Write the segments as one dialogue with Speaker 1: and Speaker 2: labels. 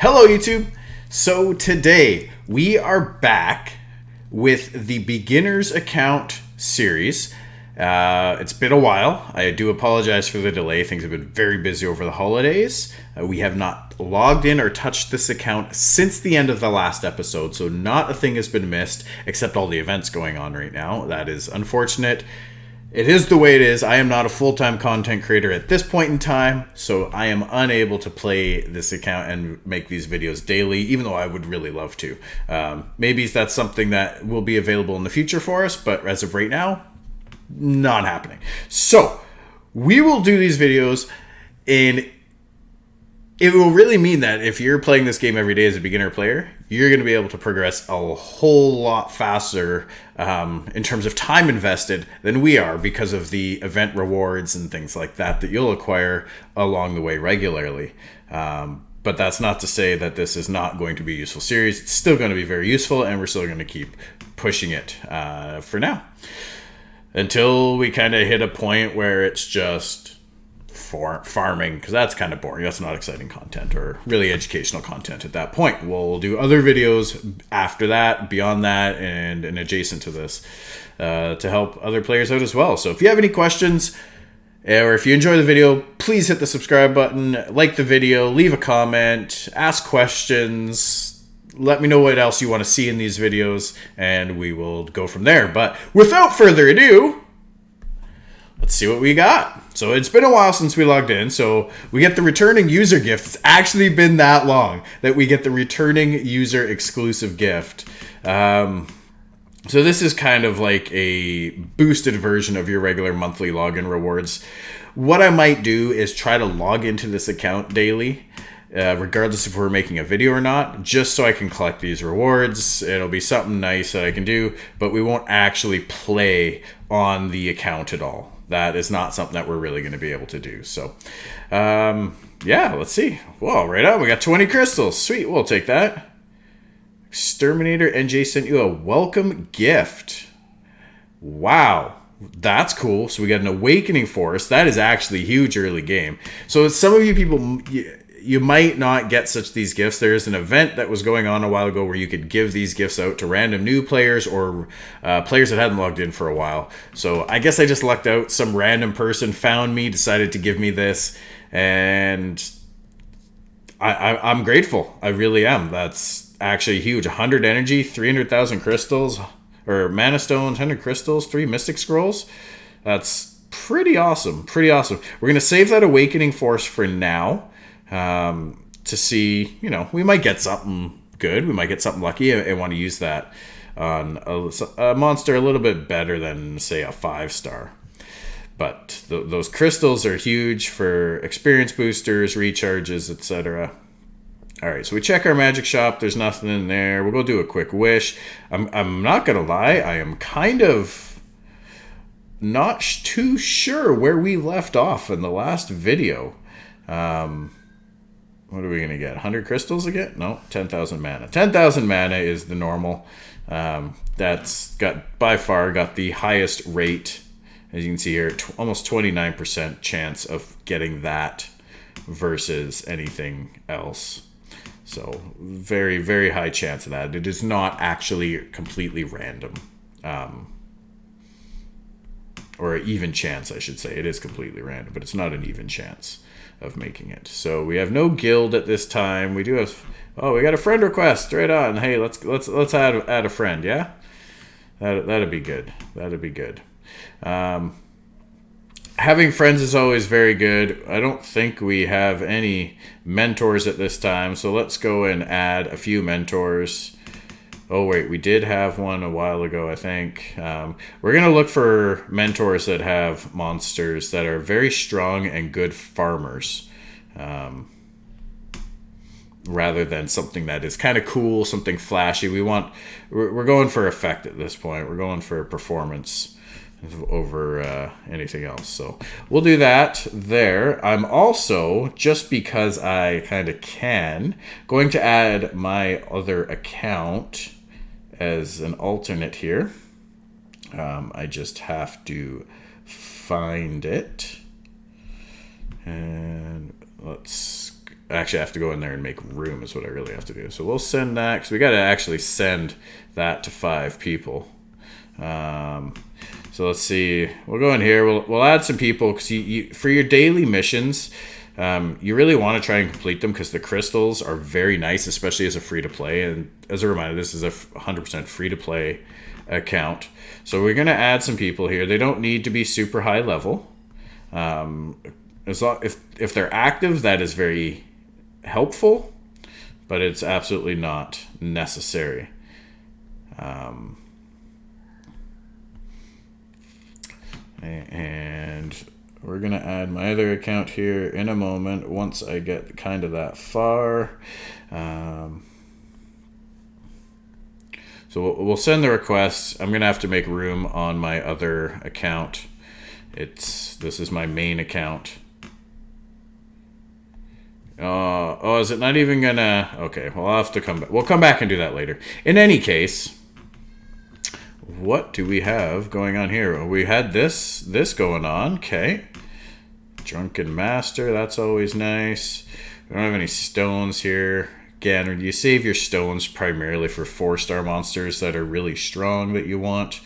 Speaker 1: Hello, YouTube. So today we are back with the beginner's account series. It's been a while. I do apologize for the delay. Things have been very busy over the holidays. We have not logged in or touched this account since the end of the last episode, so not a thing has been missed except all the events going on right now. That is unfortunate. It is the way it is. I am not a full-time content creator at this point in time, so I am unable to play this account and make these videos daily, even though I would really love to. Maybe that's something that will be available in the future for us, but as of right now, not happening. So, we will do these videos in... It will really mean that if you're playing this game every day as a beginner player, you're going to be able to progress a whole lot faster in terms of time invested than we are because of the event rewards and things like that you'll acquire along the way regularly. But that's not to say that this is not going to be a useful series. It's still going to be very useful, and we're still going to keep pushing it for now. Until we kind of hit a point where it's just... farming, because that's kind of boring. That's not exciting content or really educational content at that point. We'll do other videos after that, beyond that, and adjacent to this to help other players out as well. So if you have any questions or if you enjoy the video, please hit the subscribe button, like the video, leave a comment, ask questions, let me know what else you want to see in these videos, and we will go from there. But without further ado, let's see what we got. So it's been a while since we logged in, so we get the returning user gift. It's actually been that long that we get the returning user exclusive gift. So this is kind of like a boosted version of your regular monthly login rewards. What I might do is try to log into this account daily, regardless if we're making a video or not, just so I can collect these rewards. It'll be something nice that I can do, but we won't actually play on the account at all. That is not something that we're really going to be able to do. So, yeah, let's see. Whoa, right on. We got 20 crystals. Sweet. We'll take that. Exterminator NJ sent you a welcome gift. Wow. That's cool. So we got an Awakening Force. That is actually huge early game. So some of you people... You might not get these gifts. There's an event that was going on a while ago where you could give these gifts out to random new players or players that hadn't logged in for a while. So I guess I just lucked out. Some random person found me, decided to give me this, and I'm grateful. I really am. That's actually huge. 100 energy, 300,000 crystals, or mana stones, 100 crystals, 3 mystic scrolls. That's pretty awesome. Pretty awesome. We're going to save that Awakening Force for now. To see, we might get something good. We might get something lucky and want to use that on a monster a little bit better than, say, a 5-star. But those crystals are huge for experience boosters, recharges, etc. All right, so we check our magic shop. There's nothing in there. We'll go do a quick wish. I'm not going to lie. I am kind of not too sure where we left off in the last video. What are we going to get? 100 crystals again? No, 10,000 mana. 10,000 mana is the normal. That's by far got the highest rate. As you can see here, almost 29% chance of getting that versus anything else. So very, very high chance of that. It is not actually completely random. Or even chance, I should say. It is completely random, but it's not an even chance of making it. So we have no guild at this time. We do have... Oh, we got a friend request. Right on. Hey, let's add a friend, yeah? That'd be good. That'd be good. Having friends is always very good. I don't think we have any mentors at this time, so let's go and add a few mentors. Oh, wait, we did have one a while ago, I think. We're going to look for mentors that have monsters that are very strong and good farmers. Rather than something that is kind of cool, something flashy. We're going for effect at this point. We're going for performance over anything else. So we'll do that there. I'm also, just because I kind of can, going to add my other account as an alternate here. I just have to find it. And let's actually have to go in there and make room is what I really have to do. So we'll send that, because we got to actually send that to 5 people. So let's see. We'll go in here. We'll add some people, because you for your daily missions, you really want to try and complete them, because the crystals are very nice, especially as a free-to-play. And as a reminder, this is a 100% free-to-play account. So we're going to add some people here. They don't need to be super high level. As long, if they're active, that is very helpful, but it's absolutely not necessary. And we're going to add my other account here in a moment once I get kind of that far. So we'll send the requests. I'm going to have to make room on my other account. This is my main account. Is it not even gonna... Okay, well, I'll have to come back. We'll come back and do that later. In any case, what do we have going on here? We had this going on. Okay. Drunken Master, that's always nice. We don't have any stones here. Again, you save your stones primarily for 4-star monsters that are really strong that you want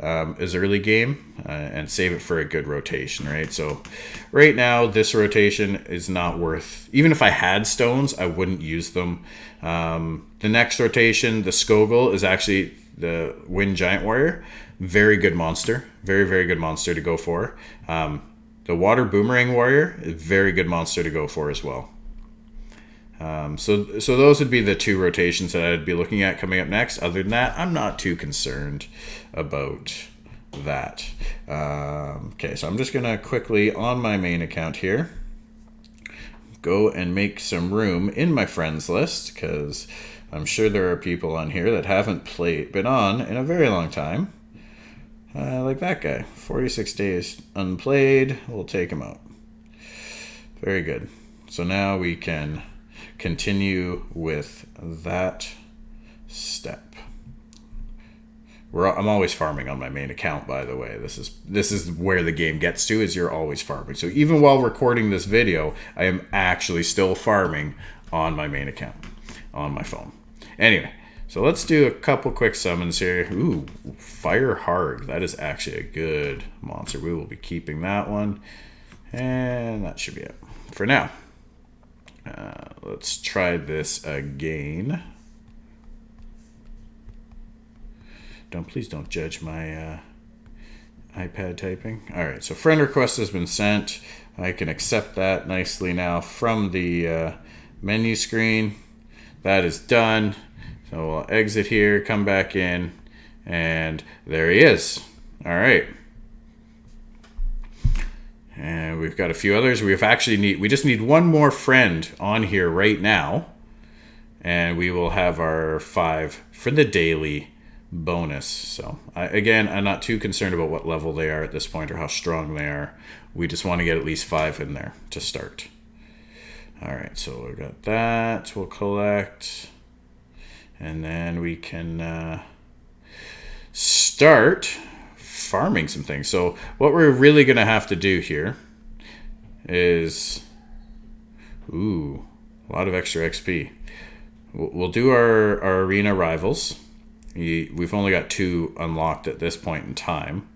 Speaker 1: as early game, and save it for a good rotation, right? So right now, this rotation is not worth... Even if I had stones, I wouldn't use them. The next rotation, the Skogul, is actually the Wind Giant Warrior. Very good monster. Very, very good monster to go for. The Water Boomerang Warrior is a very good monster to go for as well. So those would be the 2 rotations that I'd be looking at coming up next. Other than that, I'm not too concerned about that. Okay, so I'm just going to quickly, on my main account here, go and make some room in my friends list, because I'm sure there are people on here that haven't been on in a very long time. Like that guy, 46 days unplayed. We'll take him out. Very good. So now we can continue with that step. I'm always farming on my main account, by the way. This is where the game gets to, is you're always farming. So even while recording this video, I am actually still farming on my main account on my phone. Anyway, so let's do a couple quick summons here. Ooh, Fire Hard. That is actually a good monster. We will be keeping that one. And that should be it for now. Let's try this again. Please don't judge my iPad typing. All right, so friend request has been sent. I can accept that nicely now from the menu screen. That is done. So we'll exit here, come back in, and there he is. All right. And we've got a few others. We just need one more friend on here right now, and we will have our 5 for the daily bonus. So I'm not too concerned about what level they are at this point or how strong they are. We just want to get at least 5 in there to start. All right, so we got that. We'll collect, and then we can start farming some things. So what we're really going to have to do here is, a lot of extra XP. We'll do our arena rivals. We've only got 2 unlocked at this point in time.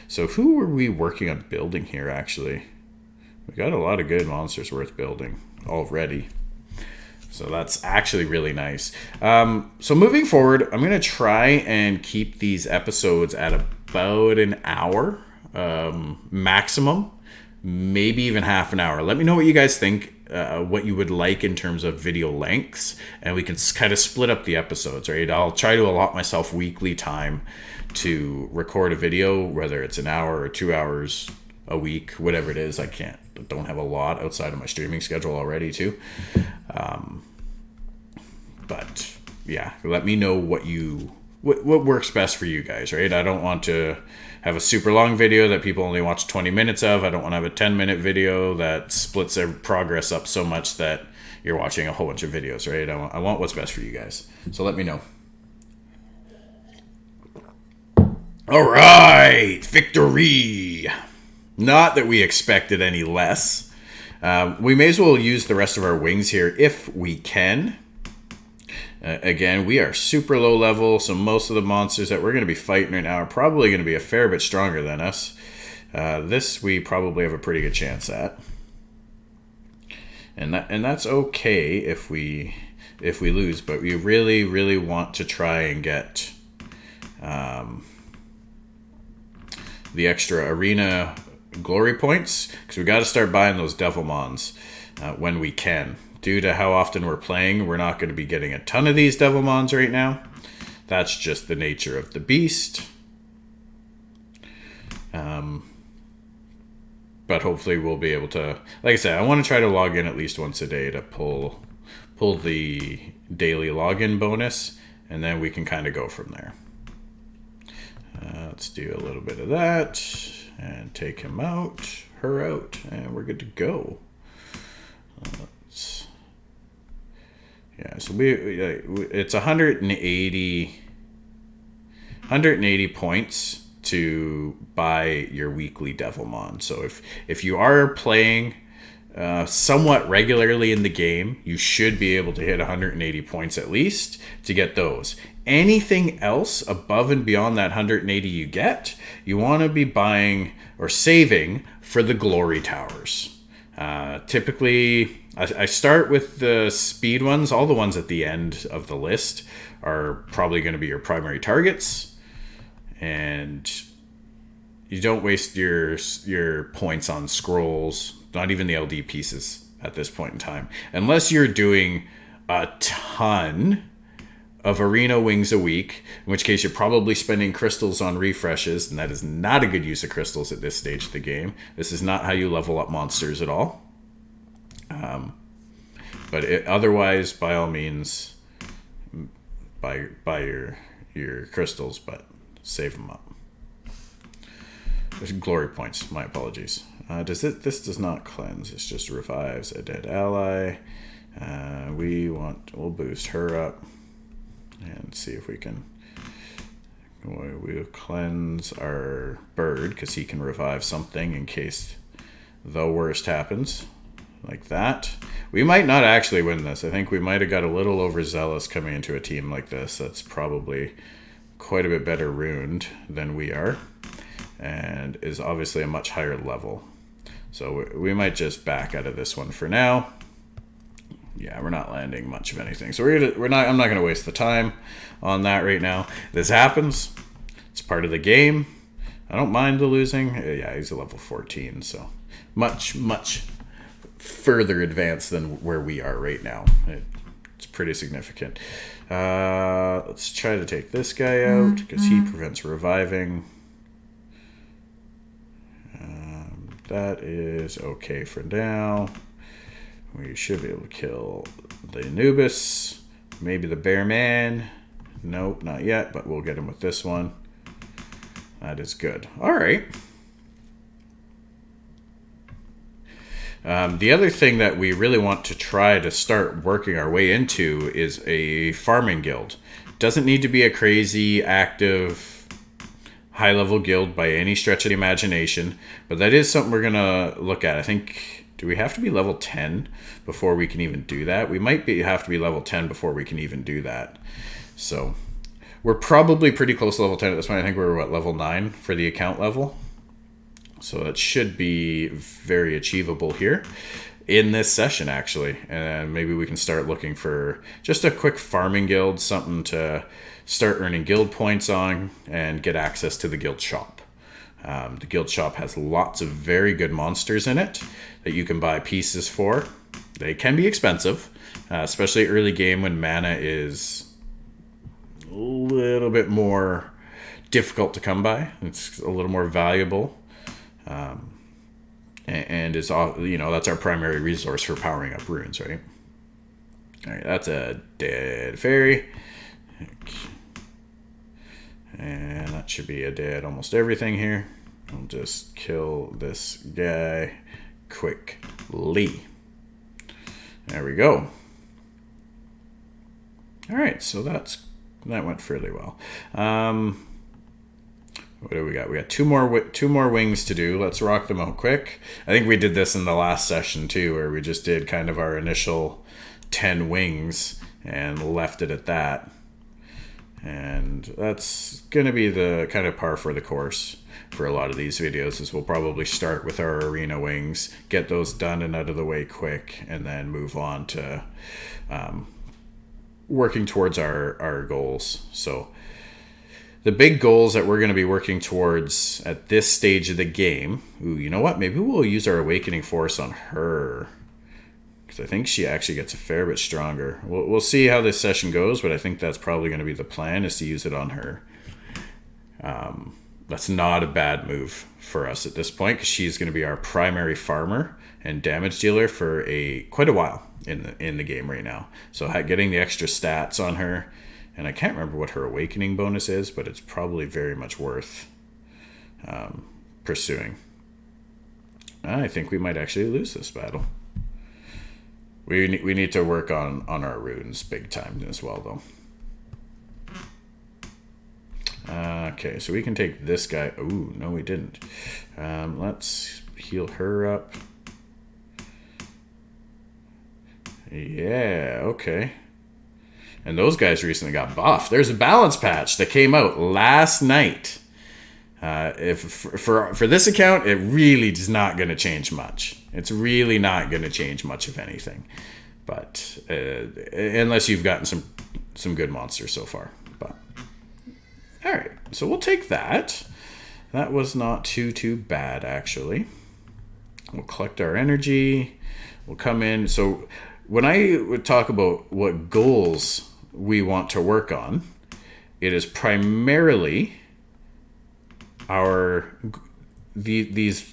Speaker 1: So who are we working on building here, actually? We got a lot of good monsters worth building already. So that's actually really nice. So moving forward, I'm going to try and keep these episodes at about an hour maximum, maybe even half an hour. Let me know what you guys think, what you would like in terms of video lengths, and we can kind of split up the episodes, right? I'll try to allot myself weekly time to record a video, whether it's an hour or 2 hours a week, whatever it is. I don't have a lot outside of my streaming schedule already too. But yeah, let me know what works best for you guys, right? I don't want to have a super long video that people only watch 20 minutes of. I don't want to have a 10-minute video that splits their progress up so much that you're watching a whole bunch of videos, right? I want what's best for you guys. So let me know. All right, victory. Not that we expected any less. We may as well use the rest of our wings here if we can. Again, we are super low level, so most of the monsters that we're going to be fighting right now are probably going to be a fair bit stronger than us. This we probably have a pretty good chance at. And that's okay if we lose, but we really, really want to try and get the extra arena glory points, because we got to start buying those Devilmons when we can. Due to how often we're playing, we're not going to be getting a ton of these Devilmons right now. That's just the nature of the beast. But hopefully we'll be able to, like I said, I want to try to log in at least once a day to pull the daily login bonus, and then we can kind of go from there. Let's do a little bit of that and take him out, her out, and we're good to go. Yeah, so it's 180 points to buy your weekly Devilmon. So if you are playing somewhat regularly in the game, you should be able to hit 180 points at least to get those. Anything else above and beyond that 180 you get, you want to be buying or saving for the glory towers. Typically, I start with the speed ones. All the ones at the end of the list are probably going to be your primary targets. And you don't waste your points on scrolls, not even the LD pieces at this point in time. Unless you're doing a ton of arena wings a week, in which case you're probably spending crystals on refreshes, and that is not a good use of crystals at this stage of the game. This is not how you level up monsters at all. But otherwise, by all means, buy your crystals, but save them up. There's glory points. My apologies. This does not cleanse. It just revives a dead ally. We'll boost her up and see if we can. We'll cleanse our bird because he can revive something in case the worst happens. Like that. We might not actually win this. I think we might have got a little overzealous coming into a team like this. That's probably quite a bit better runed than we are, and is obviously a much higher level. So we might just back out of this one for now. Yeah, we're not landing much of anything. So I'm not gonna waste the time on that right now. This happens. It's part of the game. I don't mind the losing. Yeah, he's a level 14, so much further advanced than where we are right now. It's pretty significant. Let's try to take this guy out because he prevents reviving. That is okay for now. We should be able to kill the Anubis, maybe the Bear Man. Nope, not yet, but we'll get him with this one. That is good. All right. The other thing that we really want to try to start working our way into is a farming guild. Doesn't need to be a crazy, active, high-level guild by any stretch of the imagination, but that is something we're going to look at. I think, do we have to be level 10 before we can even do that? We might have to be level 10 before we can even do that. So we're probably pretty close to level 10 at this point. I think we're, level 9 for the account level. So it should be very achievable here in this session, actually. And maybe we can start looking for just a quick farming guild, something to start earning guild points on and get access to the guild shop. The guild shop has lots of very good monsters in it that you can buy pieces for. They can be expensive, especially early game when mana is a little bit more difficult to come by. It's a little more valuable. And is that's our primary resource for powering up runes, right? All right, that's a dead fairy, and that should be a dead almost everything here. I'll just kill this guy quickly. There we go. All right, so that went fairly well. What do we got? We got two more wings to do. Let's rock them out quick. I think we did this in the last session too, where we just did kind of our initial 10 wings and left it at that. And that's going to be the kind of par for the course for a lot of these videos, is we'll probably start with our arena wings, get those done and out of the way quick, and then move on to working towards our goals. So the big goals that we're going to be working towards at this stage of the game. Ooh, you know what? Maybe we'll use our Awakening Force on her, because I think she actually gets a fair bit stronger. We'll see how this session goes, but I think that's probably going to be the plan, is to use it on her. That's not a bad move for us at this point, because she's going to be our primary farmer and damage dealer for quite a while in the game right now. So getting the extra stats on her, and I can't remember what her awakening bonus is, but it's probably very much worth pursuing. I think we might actually lose this battle. We need to work on our runes big time as well, though. Okay, so we can take this guy. Ooh, no, we didn't. Let's heal her up. Yeah, okay. And those guys recently got buffed. There's a balance patch that came out last night. For this account, it really is not going to change much. It's really not going to change much of anything, but unless you've gotten some good monsters so far. But all right, so we'll take that. That was not too bad, actually. We'll collect our energy. We'll come in. So when I would talk about what goals we want to work on, it is primarily these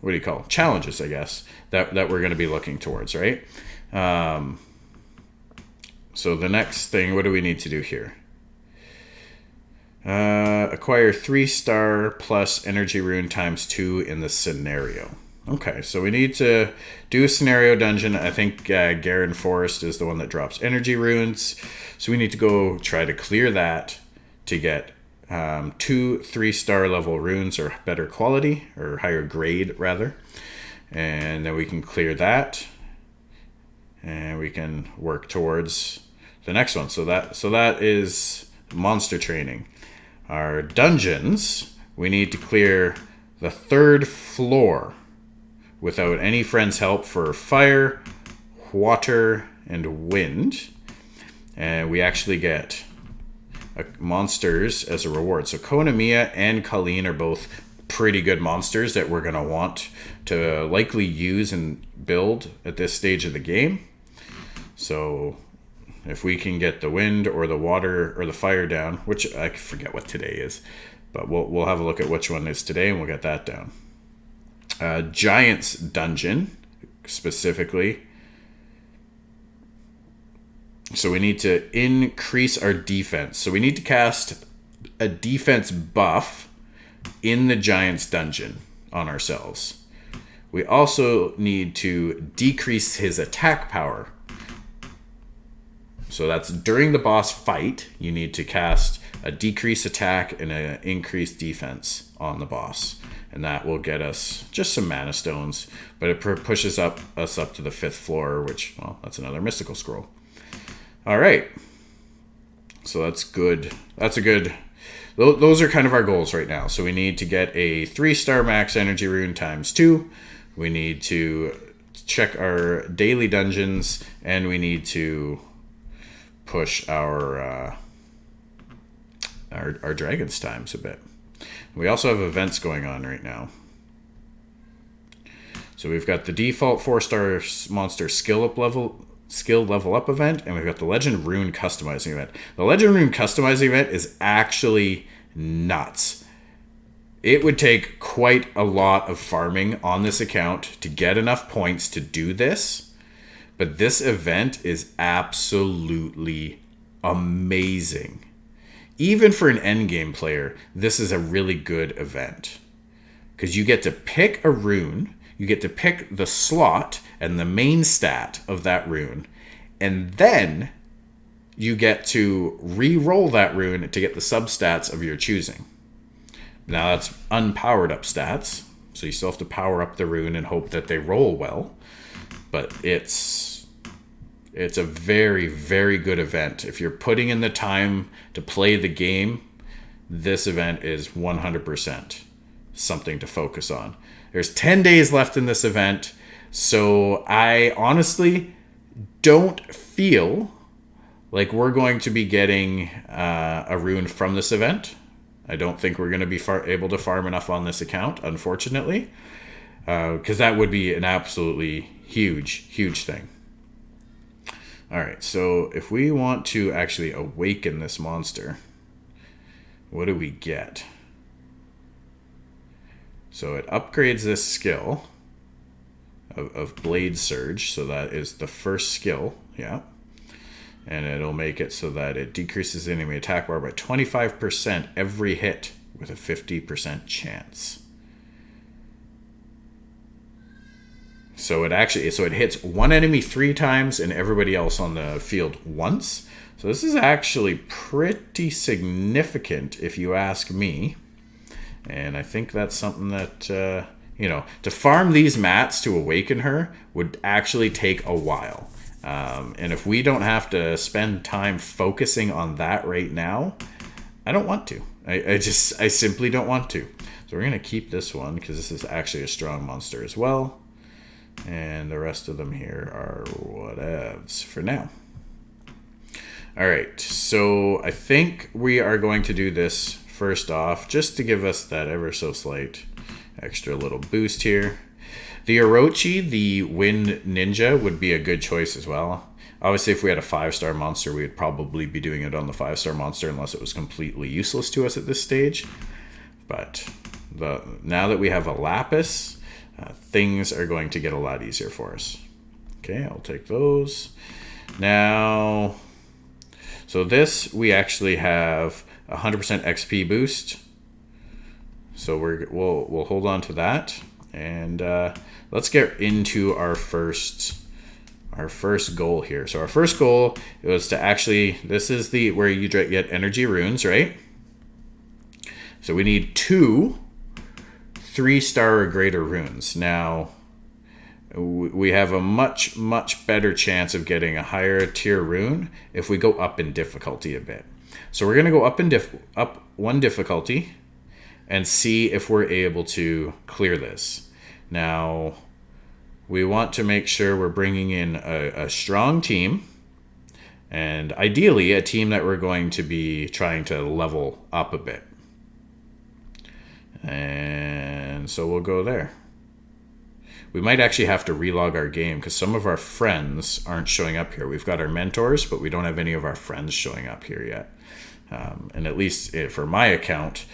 Speaker 1: what do you call them? Challenges, I guess, that we're going to be looking towards, right? So the next thing, what do we need to do here? Acquire 3-star plus energy rune ×2 in the scenario. Okay, so we need to do a scenario dungeon. I think Garen Forest is the one that drops energy runes. So we need to go try to clear that to get 2 3-star level runes, or better quality, or higher grade rather. And then we can clear that, and we can work towards the next one. So that is monster training. Our dungeons, we need to clear the 3rd floor without any friend's help for fire, water, and wind. And we actually get monsters as a reward. So Konamiya and Colleen are both pretty good monsters that we're going to want to likely use and build at this stage of the game. So if we can get the wind or the water or the fire down, which I forget what today is, but we'll have a look at which one is today, and we'll get that down. Giants dungeon specifically. So we need to increase our defense. So we need to cast a defense buff in the Giants dungeon on ourselves. We also need to decrease his attack power. So that's during the boss fight, you need to cast a decreased attack and an increased defense on the boss. And that will get us just some mana stones, but it pushes us up to the 5th floor, which, well, that's another mystical scroll. All right. So that's good. Those are kind of our goals right now. So we need to get a 3-star max energy rune ×2. We need to check our daily dungeons, and we need to push our dragon's times a bit. We also have events going on right now. So we've got the default 4-star monster skill level up event, and we've got the Legend Rune customizing event. The Legend Rune customizing event is actually nuts. It would take quite a lot of farming on this account to get enough points to do this, but this event is absolutely amazing. Even for an endgame player, this is a really good event, because you get to pick a rune, you get to pick the slot and the main stat of that rune, and then you get to re-roll that rune to get the substats of your choosing. Now that's unpowered up stats, so you still have to power up the rune and hope that they roll well. But it's a very, very good event. If you're putting in the time to play the game, this event is 100% something to focus on. There's 10 days left in this event, so I honestly don't feel like we're going to be getting a rune from this event. I don't think we're going to be able to farm enough on this account, unfortunately, because that would be an absolutely huge, huge thing. All right, so if we want to actually awaken this monster, what do we get? So it upgrades this skill of Blade Surge, so that is the first skill, yeah. And it'll make it so that it decreases the enemy attack bar by 25% every hit with a 50% chance. So it hits one enemy 3 times and everybody else on the field once. So this is actually pretty significant if you ask me. And I think that's something that, to farm these mats to awaken her would actually take a while. And if we don't have to spend time focusing on that right now, I don't want to. I simply don't want to. So we're going to keep this one because this is actually a strong monster as well. And the rest of them here are whatevs for now. All right, so I think we are going to do this first off, just to give us that ever so slight extra little boost here. The Orochi, the Wind Ninja, would be a good choice as well. Obviously, if we had a 5-star monster, we would probably be doing it on the 5-star monster unless it was completely useless to us at this stage. But now that we have a Lapis, things are going to get a lot easier for us. Okay, I'll take those. Now, so this, we actually have 100% XP boost. So we'll hold on to that. And let's get into our first goal here. So our first goal was to actually, this is where you get energy runes, right? So we need 2 3-star or greater runes. Now we have a much, much better chance of getting a higher tier rune if we go up in difficulty a bit. So we're going to go up 1 difficulty and see if we're able to clear this. Now, we want to make sure we're bringing in a strong team, and ideally a team that we're going to be trying to level up a bit. And so we'll go there. We might actually have to relog our game because some of our friends aren't showing up here. We've got our mentors, but we don't have any of our friends showing up here yet. And at least for my account,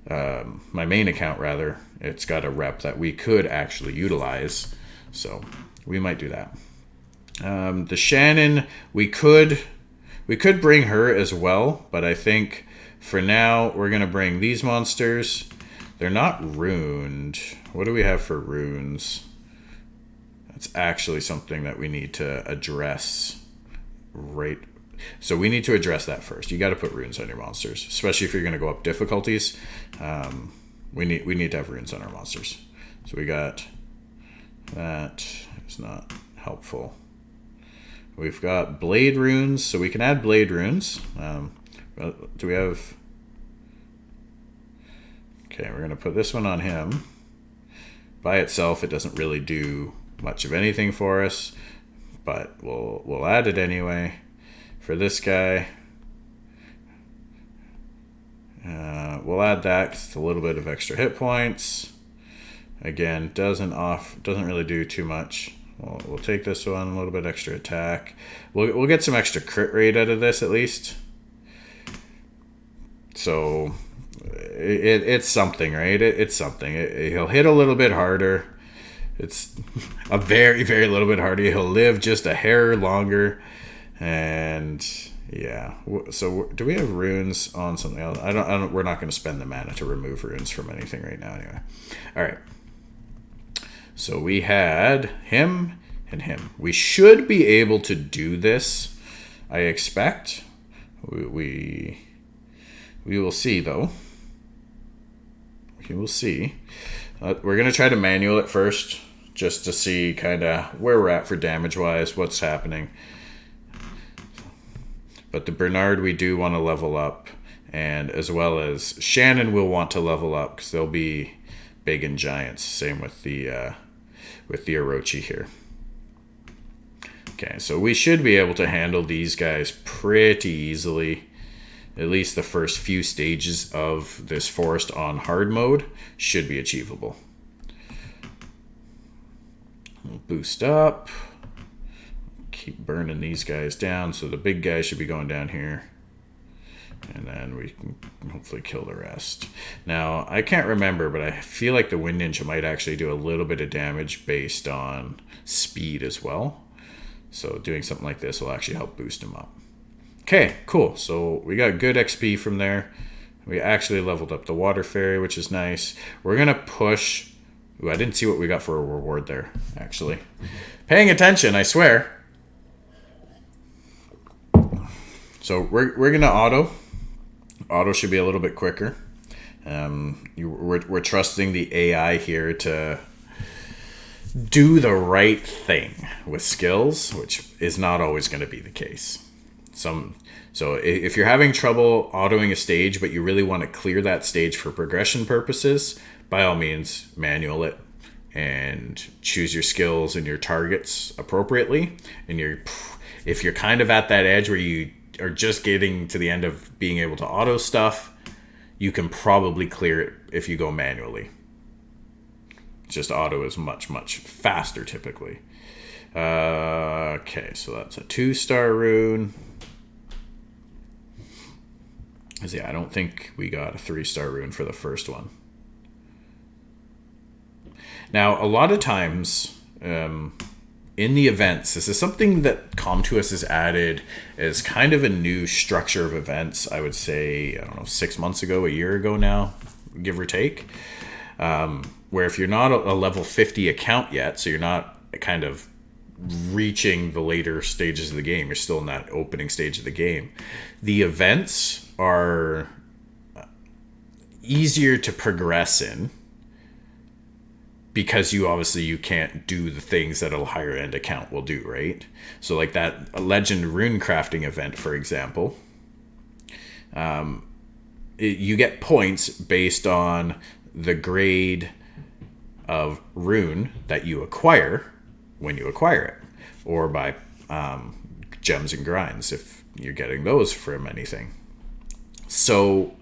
Speaker 1: my main account rather, it's got a rep that we could actually utilize. So we might do that. The Shannon, we could bring her as well, but I think for now we're going to bring these monsters. They're not runed. What do we have for runes? That's actually something that we need to address, right? So we need to address that first. You got to put runes on your monsters, especially if you're going to go up difficulties. We need to have runes on our monsters. So we got that. It's not helpful. We've got blade runes, so we can add blade runes. Do we have? Okay, we're going to put this one on him. By itself, it doesn't really do much of anything for us, but we'll add it anyway. For this guy, we'll add that 'cause it's a little bit of extra hit points. Again, doesn't really do too much. We'll take this one, a little bit extra attack. We'll get some extra crit rate out of this at least. So it's something, right? It's something. He'll hit a little bit harder. It's a very, very little bit harder. He'll live just a hair longer. And yeah, so do we have runes on something else? I don't. We're not going to spend the mana to remove runes from anything right now anyway. All right. So we had him and him. We should be able to do this, I expect. We will see, though. We will see. We're going to try to manual it first, just to see kind of where we're at for damage-wise, what's happening. But the Bernard we do want to level up, and as well as Shannon will want to level up because they'll be big and giants. Same with the Orochi here. Okay, so we should be able to handle these guys pretty easily. At least the first few stages of this forest on hard mode should be achievable. We'll boost up. Keep burning these guys down. So the big guys should be going down here. And then we can hopefully kill the rest. Now, I can't remember, but I feel like the Wind Ninja might actually do a little bit of damage based on speed as well. So doing something like this will actually help boost him up. Okay, cool. So we got good XP from there. We actually leveled up the Water Fairy, which is nice. We're going to push... Ooh, I didn't see what we got for a reward there, actually. Paying attention, I swear. So we're going to auto. Auto should be a little bit quicker. We're trusting the AI here to do the right thing with skills, which is not always going to be the case. So if you're having trouble autoing a stage, but you really want to clear that stage for progression purposes, by all means, manual it and choose your skills and your targets appropriately. And if you're kind of at that edge where you are just getting to the end of being able to auto stuff, you can probably clear it if you go manually. Just auto is much, much faster typically. Okay, so that's a 2-star rune. Yeah, I don't think we got a 3-star rune for the first one. Now, a lot of times in the events, this is something that Com2uS has added as kind of a new structure of events, I would say, 6 months ago, a year ago now, give or take. Where if you're not a level 50 account yet, so you're not kind of reaching the later stages of the game, you're still in that opening stage of the game, the events are easier to progress in because you can't do the things that a higher end account will do, right? So like that legend rune crafting event, for example, you get points based on the grade of rune that you acquire when you acquire it, or by gems and grinds if you're getting those from anything. So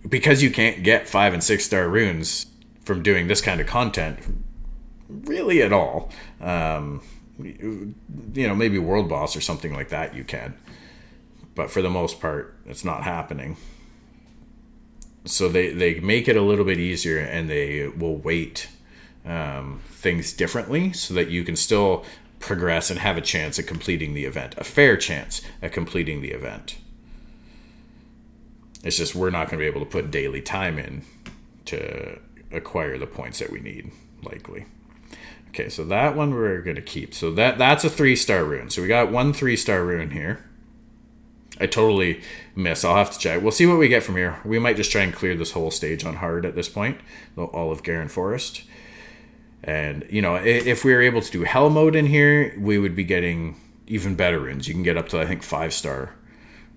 Speaker 1: because you can't get 5 and 6-star runes from doing this kind of content really at all, maybe World Boss or something like that you can, but for the most part it's not happening. So they make it a little bit easier, and they will weight things differently so that you can still progress and have a chance at completing the event, a fair chance at completing the event. It's just we're not going to be able to put daily time in to acquire the points that we need, likely. Okay, so that one we're going to keep. So that's a 3-star rune. So we got 1 3-star rune here. I totally miss. I'll have to check. We'll see what we get from here. We might just try and clear this whole stage on hard at this point, all of Garen Forest. And, if we were able to do Hell mode in here, we would be getting even better runes. You can get up to, I think, 5-star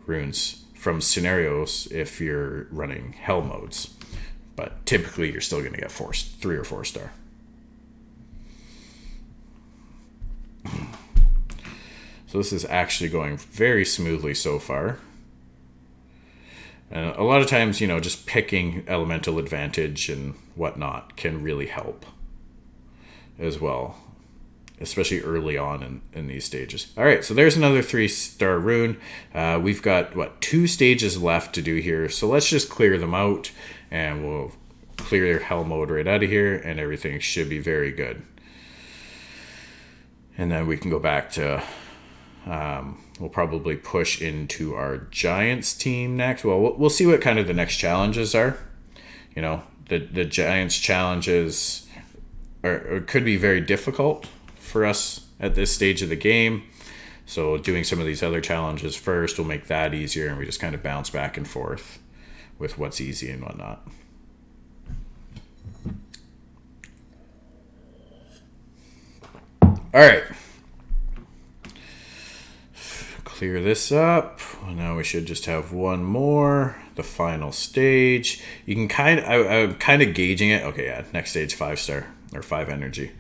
Speaker 1: runes from scenarios if you're running Hell modes. But typically, you're still going to get 3 or 4-star. So this is actually going very smoothly so far. And a lot of times, just picking elemental advantage and whatnot can really help as well, especially early on in these stages. All right, so there's another 3-star rune. We've got, 2 stages left to do here. So let's just clear them out, and we'll clear Hell mode right out of here, and everything should be very good. And then we can go back to... we'll probably push into our Giants team next. Well, we'll see what kind of the next challenges are. The Giants challenges could be very difficult for us at this stage of the game. So doing some of these other challenges first will make that easier, and we just kind of bounce back and forth with what's easy and whatnot. All right. Clear this up. Now we should just have one more. The final stage. You can I'm kind of gauging it. Okay, yeah. Next stage, 5-star or 5 energy.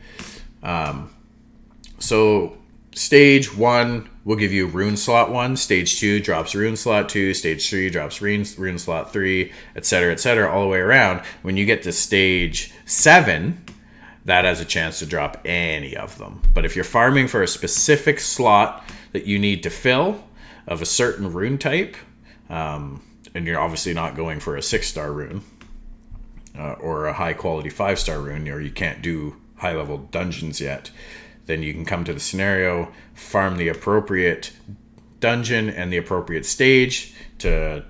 Speaker 1: So stage 1 will give you rune slot 1. Stage 2 drops rune slot 2. Stage 3 drops rune slot 3, etc., all the way around. When you get to stage 7, that has a chance to drop any of them. But if you're farming for a specific slot that you need to fill of a certain rune type, and you're obviously not going for a 6-star rune or a high quality 5-star rune, or you can't do high level dungeons yet, then you can come to the scenario, farm the appropriate dungeon and the appropriate stage to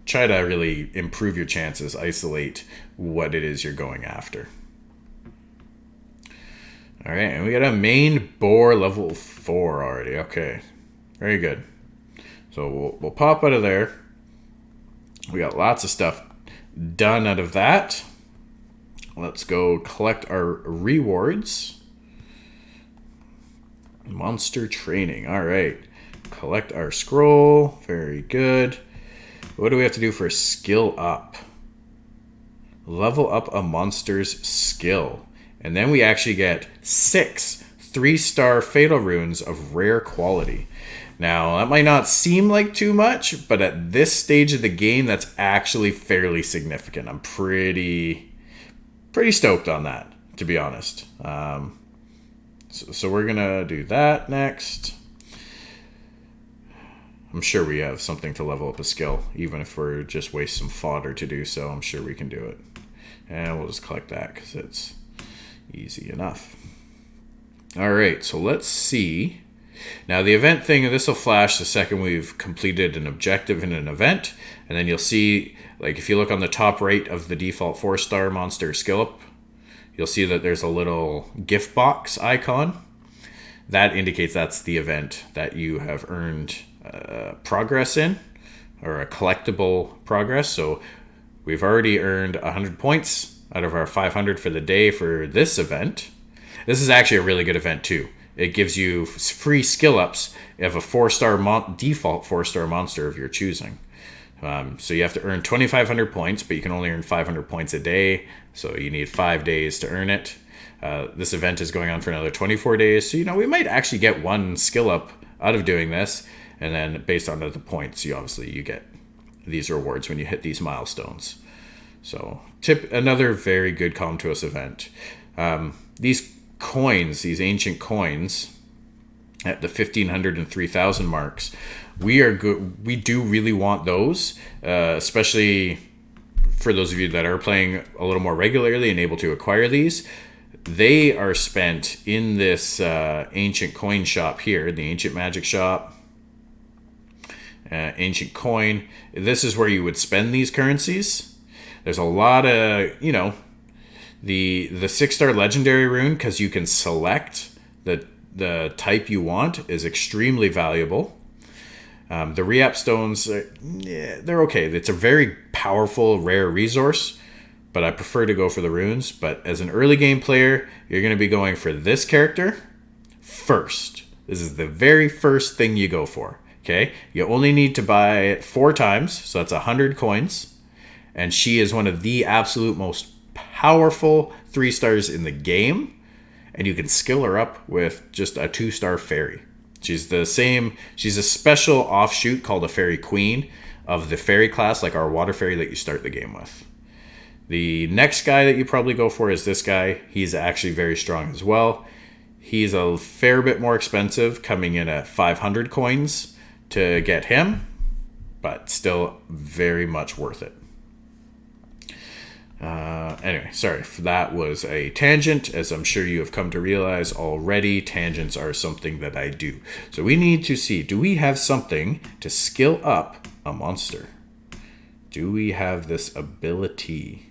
Speaker 1: try to really improve your chances, isolate what it is you're going after. All right, and we got a main boar level 4 already. Okay, very good. So we'll pop out of there. We got lots of stuff done out of that. Let's go collect our rewards. Monster training. All right, collect our scroll. Very good. What do we have to do for skill up? Level up a monster's skill. And then we actually get 6 3-star fatal runes of rare quality. Now, that might not seem like too much, but at this stage of the game, that's actually fairly significant. I'm pretty stoked on that, to be honest. So we're going to do that next. I'm sure we have something to level up a skill, even if we're just waste some fodder to do so. I'm sure we can do it. And we'll just collect that because it's easy enough. All right, so let's see. Now the event thing, this will flash the second we've completed an objective in an event, and then you'll see, like if you look on the top right of the default 4-star monster skill up, you'll see that there's a little gift box icon. That indicates that's the event that you have earned progress in, or a collectible progress. So we've already earned 100 points out of our 500 for the day for this event. This is actually a really good event too. It gives you free skill ups of a 4-star default 4-star monster of your choosing. So you have to earn 2,500 points, but you can only earn 500 points a day. So you need 5 days to earn it. This event is going on for another 24 days. So, we might actually get one skill up out of doing this. And then based on the points, you get these rewards when you hit these milestones. So another very good Come To Us event. These coins, these ancient coins at the 1,500 and 3,000 marks, we do really want those, especially for those of you that are playing a little more regularly and able to acquire these. They are spent in this ancient coin shop here, the Ancient Magic Shop. Ancient coin. This is where you would spend these currencies. There's a lot of, the 6-star legendary rune, because you can select the type you want, is extremely valuable. The re-up stones, they're okay. It's a very powerful, rare resource, but I prefer to go for the runes. But as an early game player, you're going to be going for this character first. This is the very first thing you go for. Okay, you only need to buy it 4 times, so that's 100 coins. And she is one of the absolute most powerful 3-stars in the game. And you can skill her up with just a 2-star fairy. She's a special offshoot called a Fairy Queen of the fairy class, like our water fairy that you start the game with. The next guy that you probably go for is this guy. He's actually very strong as well. He's a fair bit more expensive, coming in at 500 coins to get him, but still very much worth it. Anyway, sorry, that was a tangent. As I'm sure you have come to realize already, tangents are something that I do. So we need to see, do we have something to skill up a monster? Do we have this ability?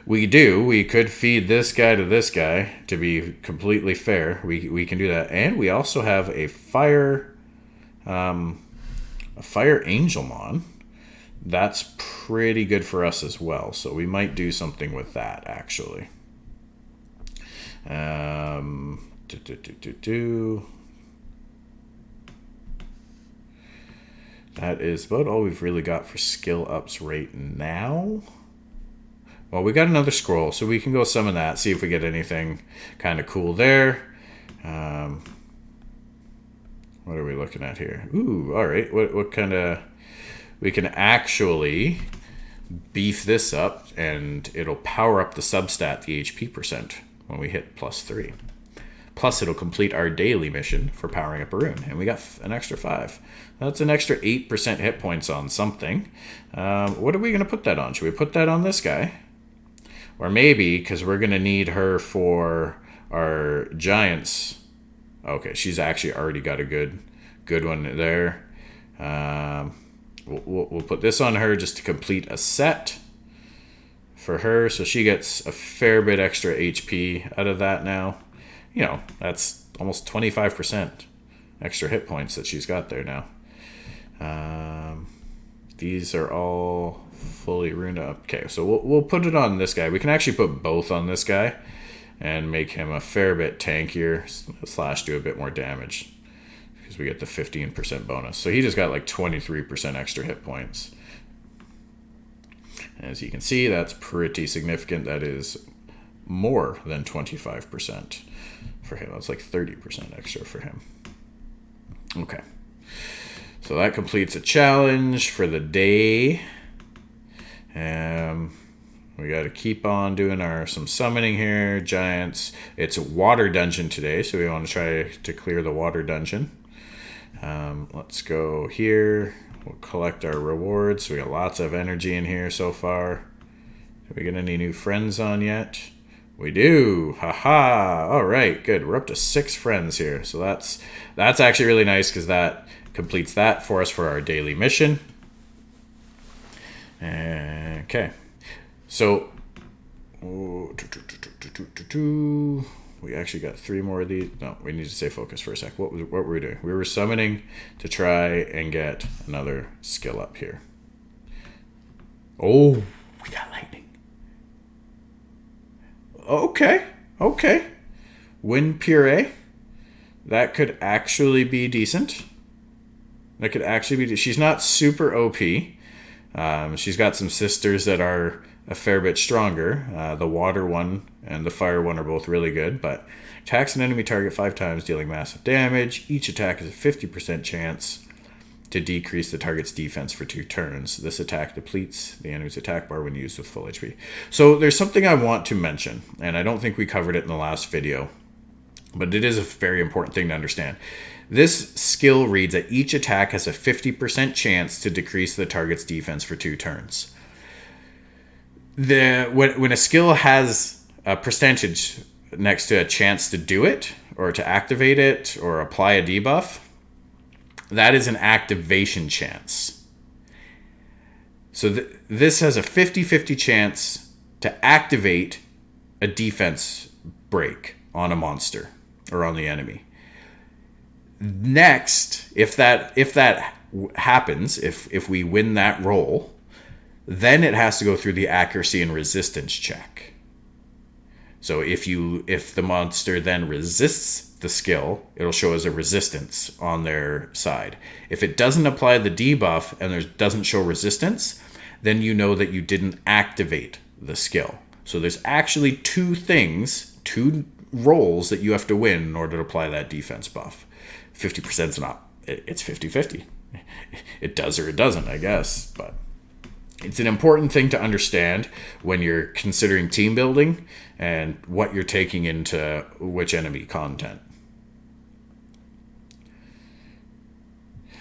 Speaker 1: We do. We could feed this guy to this guy to be completely fair. We can do that, and we also have a fire Angelmon. That's pretty good for us as well. So we might do something with that actually. That is about all we've really got for skill ups right now. Well, we got another scroll, so we can go summon that, see if we get anything kind of cool there. What are we looking at here? Ooh, all right. What kind of... We can actually beef this up, and it'll power up the substat, the HP percent, when we hit +3. Plus, it'll complete our daily mission for powering up a rune, and we got an extra 5. That's an extra 8% hit points on something. What are we going to put that on? Should we put that on this guy? Or maybe, because we're going to need her for our giants. Okay, she's actually already got a good one there. We'll put this on her just to complete a set for her. So she gets a fair bit extra HP out of that now. You know, that's almost 25% extra hit points that she's got there now. These are all fully runed up. Okay, so we'll put it on this guy. We can actually put both on this guy and make him a fair bit tankier / do a bit more damage because we get the 15% bonus. So he just got like 23% extra hit points. As you can see, that's pretty significant. That is more than 25% for him. That's like 30% extra for him. Okay. So that completes a challenge for the day. We got to keep on doing some summoning here. Giants. It's a water dungeon today, so we want to try to clear the water dungeon. Let's go here. We'll collect our rewards. We got lots of energy in here so far. Did we get any new friends on yet? We do. Haha. All right, good. We're up to 6 friends here. So that's actually really nice because that completes that for us for our daily mission. Okay. So we actually got 3 more of these. No, we need to stay focused for a sec. What were we doing? We were summoning to try and get another skill up here. Oh, we got lightning. Okay. Wind Puree. That could actually be decent. She's not super OP. She's got some sisters that are a fair bit stronger. The water one and the fire one are both really good, but attacks an enemy target 5 times, dealing massive damage. Each attack has a 50% chance to decrease the target's defense for 2 turns. This attack depletes the enemy's attack bar when used with full HP. So there's something I want to mention, and I don't think we covered it in the last video, but it is a very important thing to understand. This skill reads that each attack has a 50% chance to decrease the target's defense for 2 turns. When a skill has a percentage next to a chance to do it, or to activate it, or apply a debuff, that is an activation chance. So this has a 50-50 chance to activate a defense break on a monster or on the enemy. Next, if that happens, if we win that roll, then it has to go through the accuracy and resistance check. So if the monster then resists the skill, it'll show as a resistance on their side. If it doesn't apply the debuff and there doesn't show resistance, then you know that you didn't activate the skill. So there's actually 2 rolls that you have to win in order to apply that defense buff. 50% is not, it's 50-50. It does or it doesn't, I guess, but it's an important thing to understand when you're considering team building and what you're taking into which enemy content.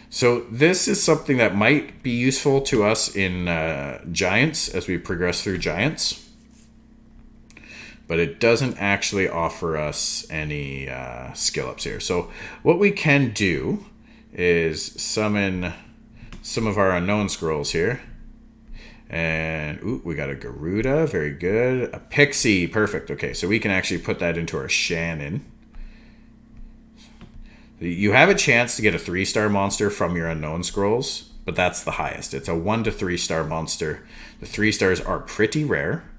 Speaker 1: So this is something that might be useful to us in Giants as we progress through Giants, but it doesn't actually offer us any skill ups here. So what we can do is summon some of our unknown scrolls here. And ooh, we got a Garuda, very good. A Pixie, perfect. Okay, so we can actually put that into our Shannon. You have a chance to get a 3-star monster from your unknown scrolls, but that's the highest. It's a 1 to 3-star monster. The 3 stars are pretty rare.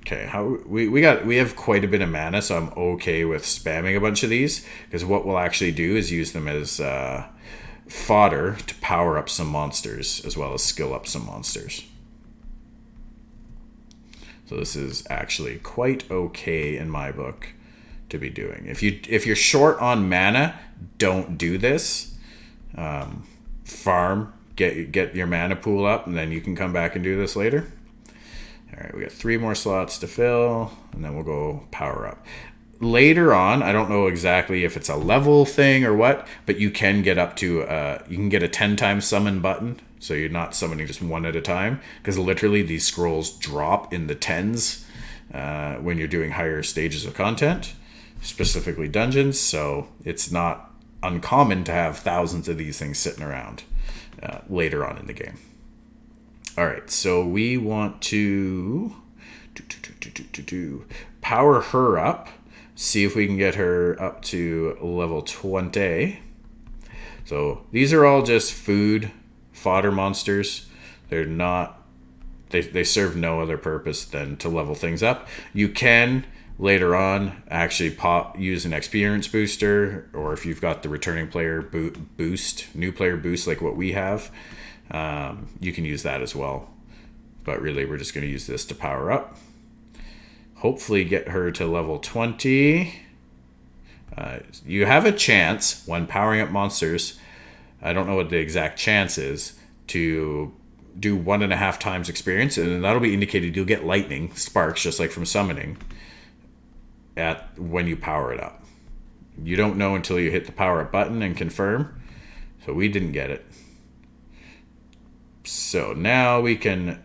Speaker 1: Okay, we have quite a bit of mana, so I'm okay with spamming a bunch of these, because what we'll actually do is use them as fodder to power up some monsters as well as skill up some monsters. So this is actually quite okay in my book to be doing. If you're short on mana, don't do this. Farm, get your mana pool up, and then you can come back and do this later. All right, we got 3 more slots to fill, and then we'll go power up. Later on, I don't know exactly if it's a level thing or what, but you can get up to, you can get a 10 times summon button, so you're not summoning just one at a time, because literally these scrolls drop in the 10s when you're doing higher stages of content, specifically dungeons, so it's not uncommon to have thousands of these things sitting around later on in the game. All right, so we want to power her up. See if we can get her up to level 20. So these are all just food, fodder monsters. They're not, they serve no other purpose than to level things up. You can later on actually use an experience booster, or if you've got the returning player boost, new player boost like what we have, you can use that as well. But really we're just going to use this to power up. Hopefully get her to level 20. You have a chance when powering up monsters, I don't know what the exact chance is, to do 1.5 times experience, and that'll be indicated you'll get lightning sparks just like from summoning when you power it up. You don't know until you hit the power up button and confirm. So we didn't get it. So now we can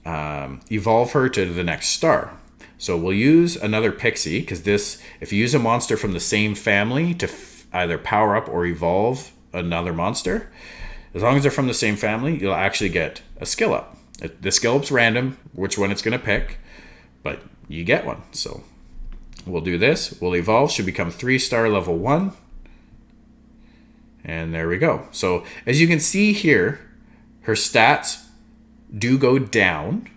Speaker 1: evolve her to the next star. So we'll use another Pixie, because this, if you use a monster from the same family to either power up or evolve another monster, as long as they're from the same family, you'll actually get a skill up. The skill up's random, which one it's going to pick, but you get one. So we'll do this. We'll evolve, should become 3-star level 1. And there we go. So as you can see here, her stats do go down,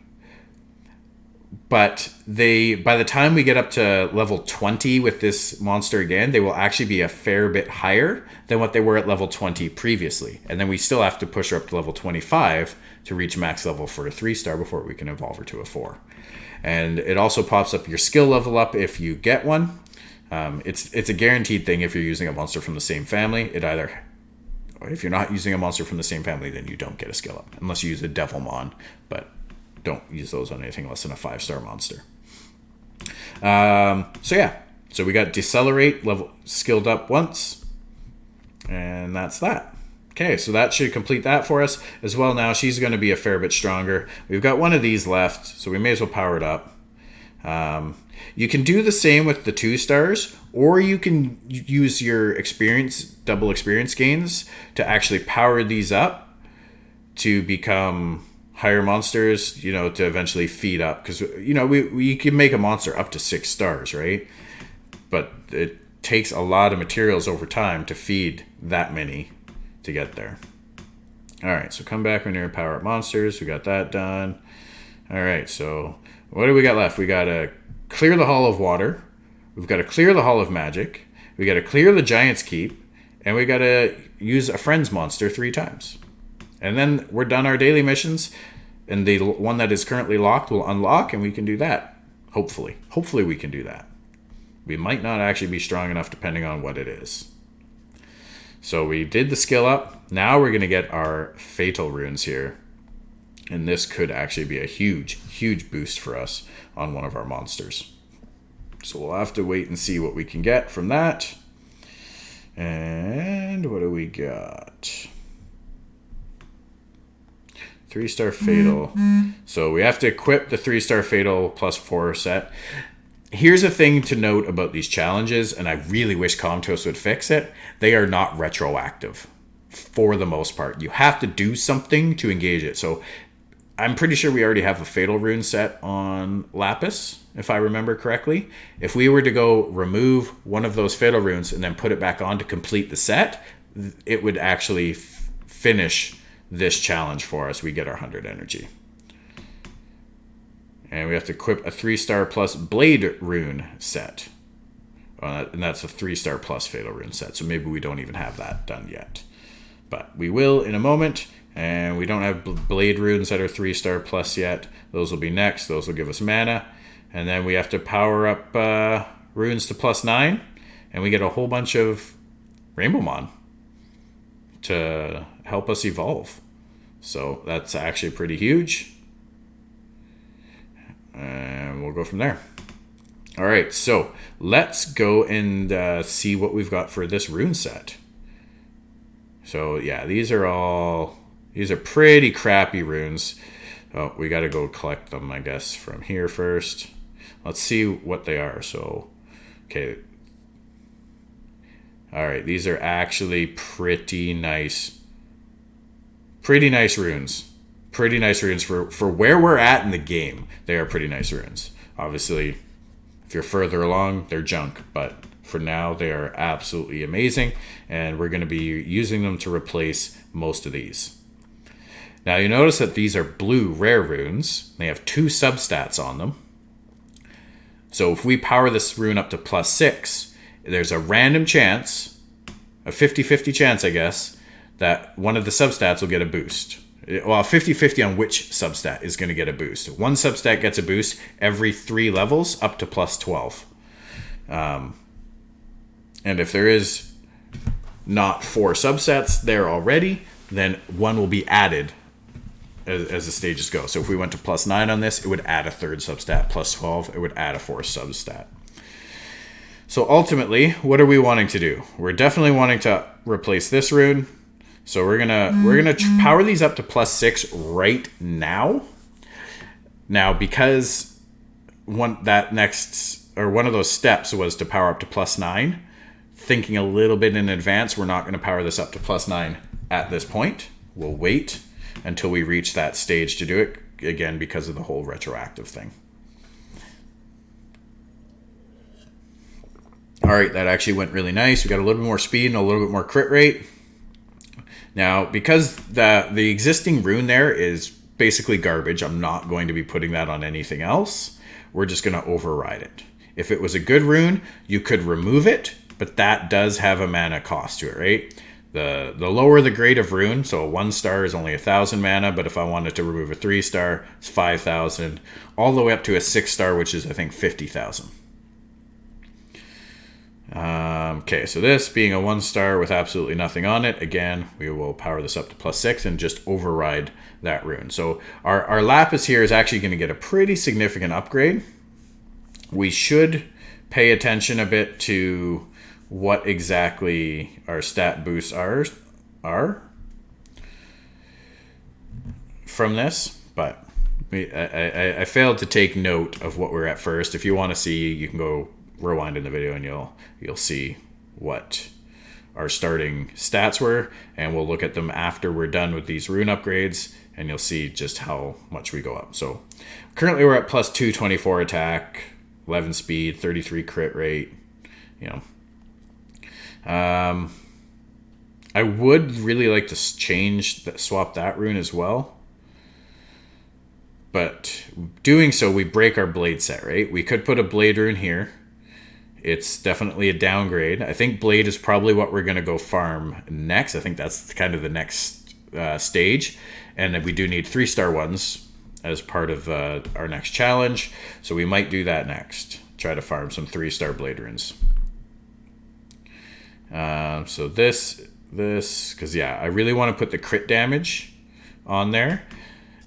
Speaker 1: but by the time we get up to level 20 with this monster again, they will actually be a fair bit higher than what they were at level 20 previously. And then we still have to push her up to level 25 to reach max level for a 3-star before we can evolve her to a 4. And it also pops up your skill level up if you get one. It's a guaranteed thing if you're using a monster from the same family. If you're not using a monster from the same family, then you don't get a skill up, unless you use a Devilmon, but don't use those on anything less than a 5-star monster. So we got Decelerate level skilled up once, and that's that. Okay, so that should complete that for us as well. Now she's going to be a fair bit stronger. We've got one of these left, so we may as well power it up. You can do the same with the 2 stars, or you can use your double experience gains to actually power these up to become higher monsters, to eventually feed up. Because, we can make a monster up to 6 stars, right? But it takes a lot of materials over time to feed that many to get there. All right, so come back when you're power up monsters. We got that done. All right, so what do we got left? We got to clear the Hall of Water. We've got to clear the Hall of Magic. We got to clear the Giant's Keep. And we got to use a Friends monster 3 times. And then we're done our daily missions. And the one that is currently locked will unlock, and we can do that. Hopefully. Hopefully we can do that. We might not actually be strong enough depending on what it is. So we did the skill up. Now we're going to get our Fatal Runes here. And this could actually be a huge, huge boost for us on one of our monsters. So we'll have to wait and see what we can get from that. And what do we got? 3-star Fatal. So we have to equip the 3-star Fatal plus 4 set. Here's a thing to note about these challenges, and I really wish Comtos would fix it. They are not retroactive for the most part. You have to do something to engage it. So I'm pretty sure we already have a Fatal Rune set on Lapis, if I remember correctly. If we were to go remove one of those Fatal Runes and then put it back on to complete the set, it would actually finish this challenge for us. We get our 100 energy. And we have to equip a 3-star plus Blade Rune set. And that's a 3-star plus Fatal Rune set. So maybe we don't even have that done yet. But we will in a moment. And we don't have Blade Runes that are 3-star plus yet. Those will be next. Those will give us mana. And then we have to power up runes to +9. And we get a whole bunch of Rainbowmon to help us evolve. So that's actually pretty huge. And we'll go from there. All right, so let's go and see what we've got for this rune set. So yeah, these are pretty crappy runes. Oh, we got to go collect them, I guess, from here first. Let's see what they are. So, okay. All right, these are actually pretty nice. Pretty nice runes. Pretty nice runes for where we're at in the game. They are pretty nice runes. Obviously, if you're further along, they're junk. But for now, they are absolutely amazing. And we're going to be using them to replace most of these. Now, you notice that these are blue rare runes. They have 2 substats on them. So if we power this rune up to +6, there's a random chance, a 50-50 chance, I guess, that one of the substats will get a boost. Well, 50-50 on which substat is going to get a boost. One substat gets a boost every 3 levels up to +12. And if there is not 4 subsets there already, then one will be added as the stages go. So if we went to +9 on this, it would add a 3rd substat. +12, it would add a 4th substat. So ultimately, what are we wanting to do? We're definitely wanting to replace this rune. So we're gonna power these up to +6 right now. Now, because one of those steps was to power up to +9, thinking a little bit in advance, we're not going to power this up to +9 at this point. We'll wait until we reach that stage to do it, again, because of the whole retroactive thing. All right, that actually went really nice. We got a little bit more speed and a little bit more crit rate. Now, because the existing rune there is basically garbage, I'm not going to be putting that on anything else. We're just going to override it. If it was a good rune, you could remove it, but that does have a mana cost to it, right? The lower the grade of rune, so a 1-star is only 1,000 mana, but if I wanted to remove a 3-star, it's 5,000, all the way up to a 6-star, which is, I think, 50,000. Okay, so this being a 1-star with absolutely nothing on it, again, we will power this up to +6 and just override that rune. So our Lapis here is actually going to get a pretty significant upgrade. We should pay attention a bit to what exactly our stat boosts are from this, but I failed to take note of what we're at first. If you want to see, you can go rewind in the video and you'll see what our starting stats were, and we'll look at them after we're done with these rune upgrades, and you'll see just how much we go up. So currently we're at +2 24 attack, 11 speed, 33 crit rate. I would really like to swap that rune as well, but doing so we break our blade set, right? We could put a blade rune here. It's definitely a downgrade. I think Blade is probably what we're going to go farm next. I think that's kind of the next stage. And then we do need 3-star ones as part of our next challenge. So we might do that next. Try to farm some 3-star Blade runes. So this, because yeah, I really want to put the crit damage on there.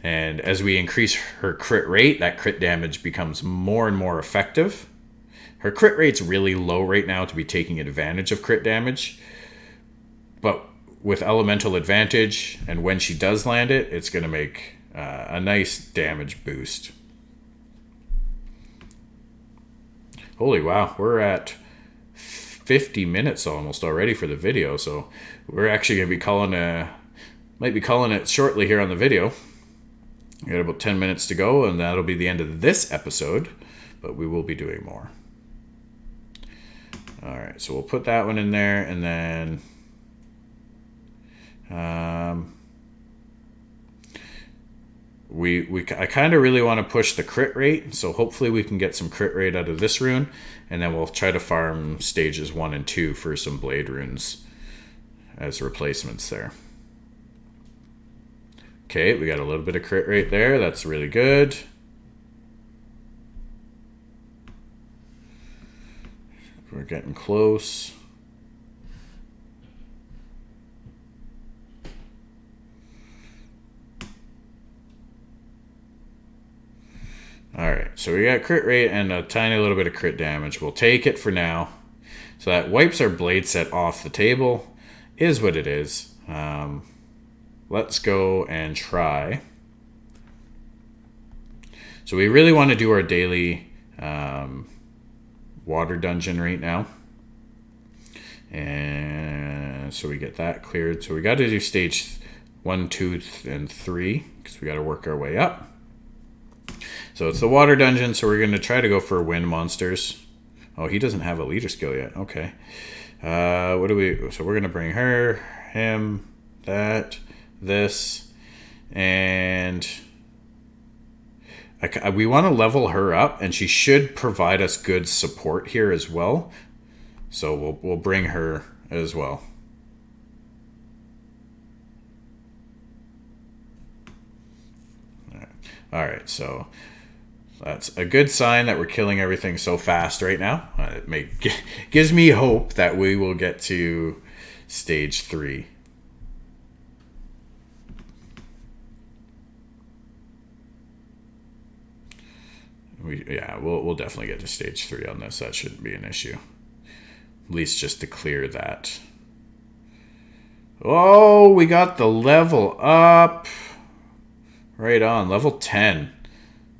Speaker 1: And as we increase her crit rate, that crit damage becomes more and more effective. Her crit rate's really low right now to be taking advantage of crit damage. But with Elemental Advantage, and when she does land it, it's going to make a nice damage boost. Holy wow, we're at 50 minutes almost already for the video, so we're actually going to be might be calling it shortly here on the video. We got about 10 minutes to go, and that'll be the end of this episode, but we will be doing more. All right, so we'll put that one in there, and then I kind of really want to push the crit rate, so hopefully we can get some crit rate out of this rune, and then we'll try to farm stages 1 and 2 for some blade runes as replacements there. Okay, we got a little bit of crit rate there. That's really good. We're getting close. Alright, so we got crit rate and a tiny little bit of crit damage. We'll take it for now. So that wipes our blade set off the table. Is what it is. Let's go and try. So we really want to do our daily water dungeon right now. And so we get that cleared. So we got to do stage 1, 2, and 3 because we got to work our way up. So it's the water dungeon, so we're going to try to go for wind monsters. Oh, he doesn't have a leader skill yet. Okay. So we're going to bring her, him, that, this, and we want to level her up, and she should provide us good support here as well. So we'll bring her as well. All right, so that's a good sign that we're killing everything so fast right now. It gives me hope that we will get to stage 3. We'll definitely get to stage 3 on this. That shouldn't be an issue. At least just to clear that. Oh, we got the level up. Right on, level 10.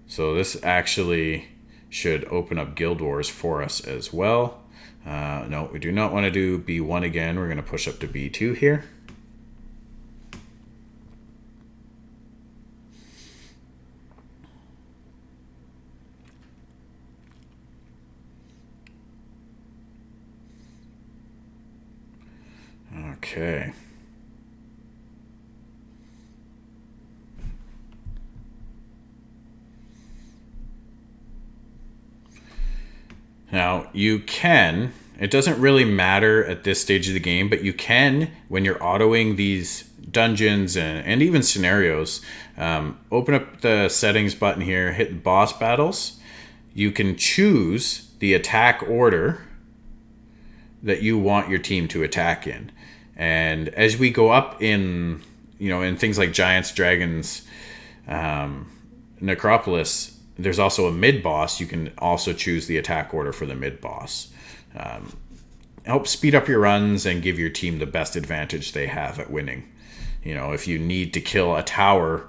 Speaker 1: So this actually should open up Guild Wars for us as well. No, we do not want to do B1 again. We're going to push up to B2 here. Okay. Now, you can, it doesn't really matter at this stage of the game, but you can, when you're autoing these dungeons and even scenarios, open up the settings button here, hit boss battles. You can choose the attack order that you want your team to attack in. And as we go up in, in things like Giants, Dragons, Necropolis, there's also a mid-boss. You can also choose the attack order for the mid-boss. Help speed up your runs and give your team the best advantage they have at winning. If you need to kill a tower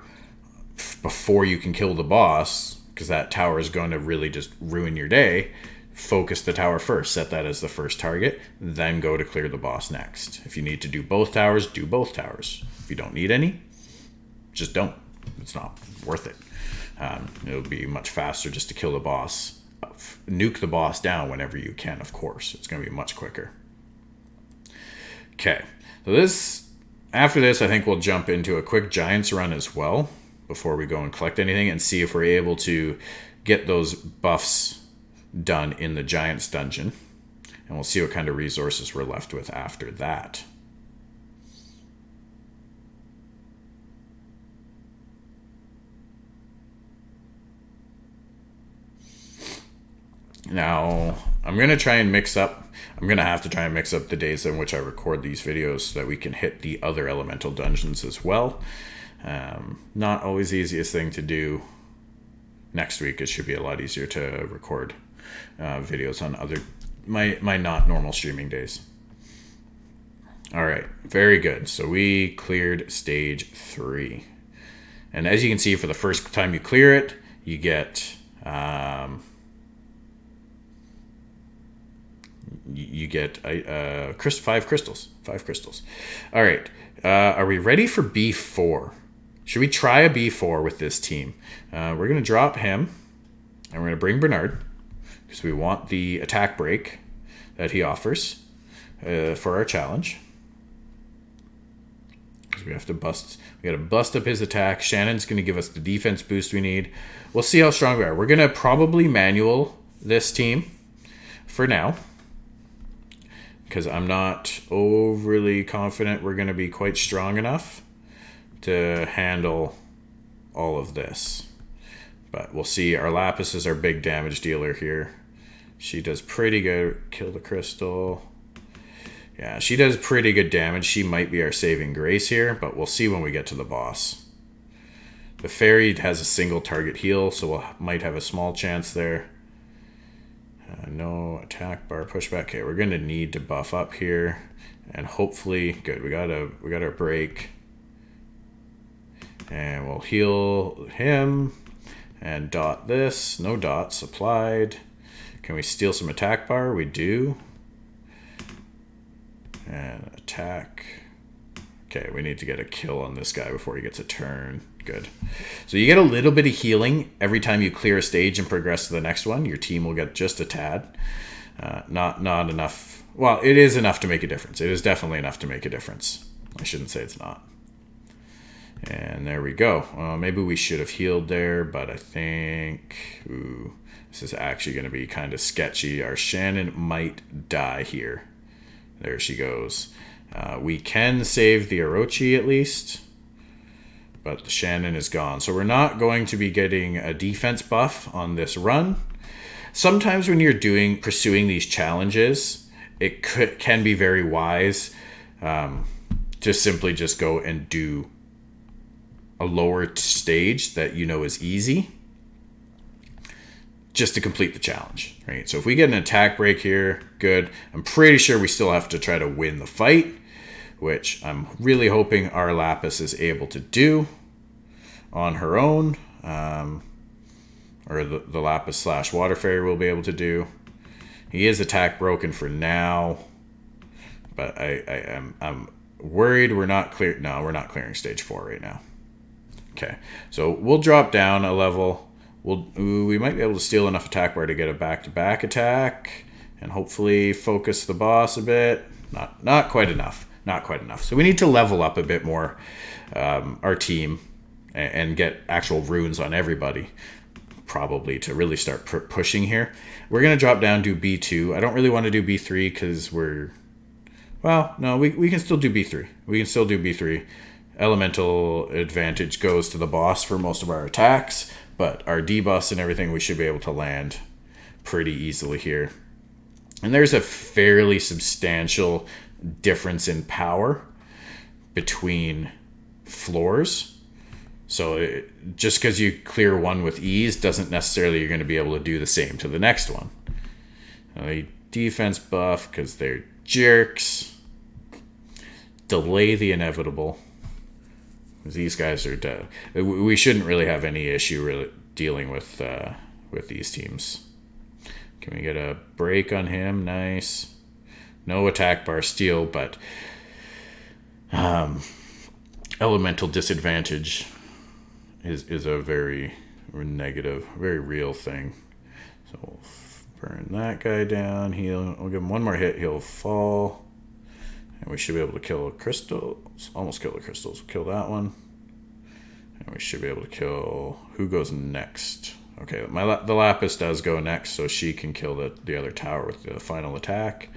Speaker 1: before you can kill the boss, because that tower is going to really just ruin your day, focus the tower first. Set that as the first target, then go to clear the boss next. If you need to do both towers, do both towers. If you don't need any, just don't. It's not worth it. It'll be much faster just to kill the boss, nuke the boss down whenever you can, of course. It's going to be much quicker. Okay, so after this, I think we'll jump into a quick Giants run as well before we go and collect anything and see if we're able to get those buffs done in the Giants dungeon. And we'll see what kind of resources we're left with after that. Now, I'm going to have to try and mix up the days in which I record these videos so that we can hit the other elemental dungeons as well. Not always the easiest thing to do. Next week, it should be a lot easier to record videos on my not normal streaming days. All right, very good. So we cleared stage 3. And as you can see, for the first time you clear it, you get... you get 5 crystals. 5 crystals. All right. Are we ready for B4? Should we try a B4 with this team? We're going to drop him, and we're going to bring Bernard, because we want the attack break that he offers for our challenge. We have to bust. We got to bust up his attack. Shannon's going to give us the defense boost we need. We'll see how strong we are. We're going to probably manual this team for now, because I'm not overly confident we're going to be quite strong enough to handle all of this. But we'll see. Our Lapis is our big damage dealer here. She does pretty good. Kill the crystal. Yeah, she does pretty good damage. She might be our saving grace here, but we'll see when we get to the boss. The fairy has a single target heal, so we might have a small chance there. No attack bar pushback. Okay, we're going to need to buff up here, and hopefully, good. We got our break, and we'll heal him and dot this. No dots applied. Can we steal some attack bar? We do. And attack. Okay, we need to get a kill on this guy before he gets a turn. Good. So you get a little bit of healing every time you clear a stage and progress to the next one. Your team will get just a tad. Not enough. Well, it is enough to make a difference. It is definitely enough to make a difference. I shouldn't say it's not. And there we go. Maybe we should have healed there, but I think... Ooh, this is actually going to be kind of sketchy. Our Shannon might die here. There she goes. We can save the Orochi at least, but the Shannon is gone. So we're not going to be getting a defense buff on this run. Sometimes when you're pursuing these challenges, it can be very wise to simply just go and do a lower stage that you know is easy, just to complete the challenge, right? So if we get an attack break here, good. I'm pretty sure we still have to try to win the fight, which I'm really hoping our Lapis is able to do on her own, or the Lapis / Water Fairy will be able to do. He is attack broken for now, but I'm worried we're not clear. No, we're not clearing stage 4 right now. Okay, so we'll drop down a level. We might be able to steal enough attack bar to get a back-to-back attack and hopefully focus the boss a bit. Not quite enough. Not quite enough. So we need to level up a bit more our team and get actual runes on everybody, probably, to really start pushing here. We're going to drop down, do B2. I don't really want to do B3 because we can still do B3. We can still do B3. Elemental advantage goes to the boss for most of our attacks, but our debuffs and everything we should be able to land pretty easily here. And there's a fairly substantial difference in power between floors. So just because you clear one with ease doesn't necessarily you're going to be able to do the same to the next one. Defense buff because they're jerks. Delay the inevitable. These guys are dead. We shouldn't really have any issue really dealing with these teams. Can we get a break on him? Nice. No attack bar steal, but elemental disadvantage is a very negative, very real thing. So we'll burn that guy down. We'll give him one more hit. He'll fall. And we should be able to kill a crystal. Almost kill the crystals. We'll kill that one. And we should be able to kill... Who goes next? Okay, the Lapis does go next, so she can kill the other tower with the final attack.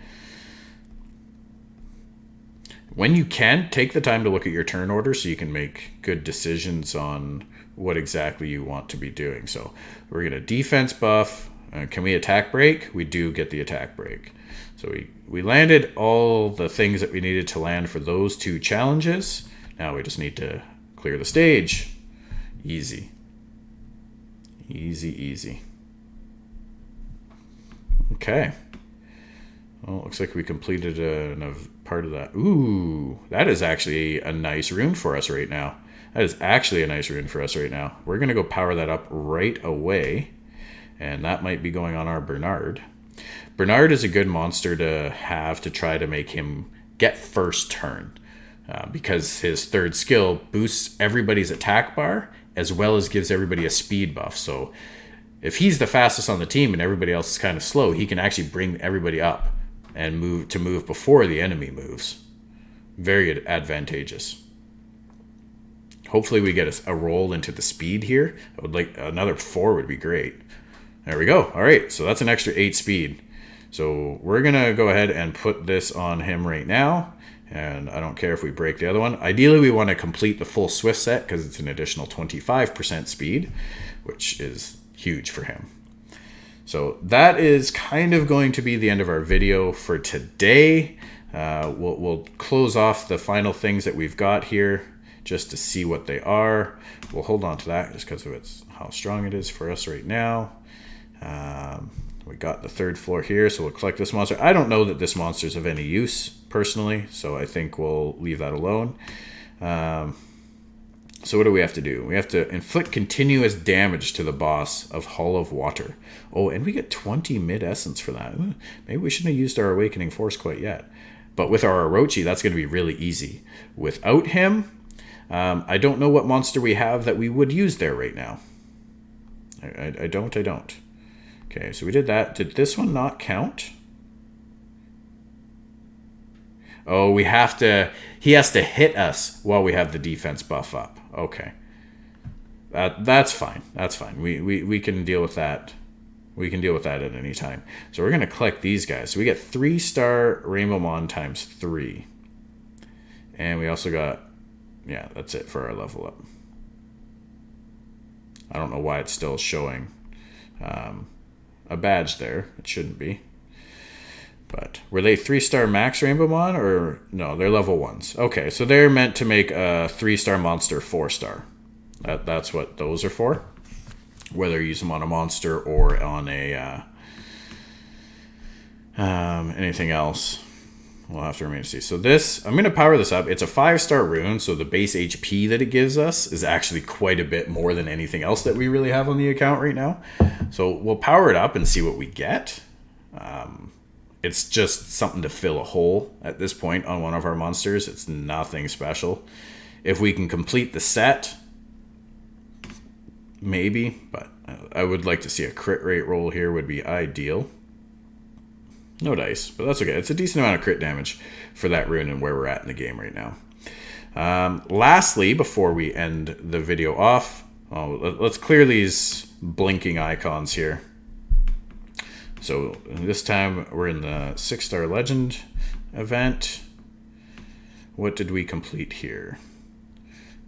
Speaker 1: When you can, take the time to look at your turn order so you can make good decisions on what exactly you want to be doing. So we're going to defense buff. Can we attack break? We do get the attack break. So we landed all the things that we needed to land for those 2 challenges. Now we just need to clear the stage. Easy. Easy, easy. Okay. Well, looks like we completed a part of that. Ooh, that is actually a nice rune for us right now. That is actually a nice rune for us right now. We're going to go power that up right away. And that might be going on our Bernard. Bernard is a good monster to have to try to make him get first turn. Because his third skill boosts everybody's attack bar as well as gives everybody a speed buff. So if he's the fastest on the team and everybody else is kind of slow, he can actually bring everybody up and move before the enemy moves. Very advantageous. Hopefully we get a roll into the speed here. I would like another 4 would be great. There we go. All right, so that's an extra 8 speed. So we're going to go ahead and put this on him right now. And I don't care if we break the other one. Ideally, we want to complete the full Swift set because it's an additional 25% speed, which is huge for him. So that is kind of going to be the end of our video for today. We'll close off the final things that we've got here just to see what they are. We'll hold on to that just because of how strong it is for us right now. We got the third floor here, so we'll collect this monster. I don't know that this monster is of any use, personally, so I think we'll leave that alone. So what do we have to do? We have to inflict continuous damage to the boss of Hull of Water. Oh, and we get 20 mid-essence for that. Maybe we shouldn't have used our Awakening Force quite yet. But with our Orochi, that's going to be really easy. Without him, I don't know what monster we have that we would use there right now. I don't. Okay, so we did that. Did this one not count? Oh, he has to hit us while we have the defense buff up. Okay. That's fine. That's fine. We can deal with that. We can deal with that at any time. So we're going to collect these guys. So we get 3-star Rainbow Mon times 3. And we also got, yeah, that's it for our level up. I don't know why it's still showing a badge there. It shouldn't be. But were they 3-star max Rainbow Mon or no? They're level 1s. Okay, so they're meant to make a 3-star monster 4-star. That's what those are for. Whether you use them on a monster or on a anything else, we'll have to remain to see. So this, I'm going to power this up. It's a 5-star rune, so the base HP that it gives us is actually quite a bit more than anything else that we really have on the account right now. So we'll power it up and see what we get. It's just something to fill a hole at this point on one of our monsters. It's nothing special. If we can complete the set, maybe, but I would like to see a crit rate roll here would be ideal. No dice, but that's okay. It's a decent amount of crit damage for that rune and where we're at in the game right now. Lastly, before we end the video off, let's clear these blinking icons here. So this time we're in the 6-star legend event. What did we complete here?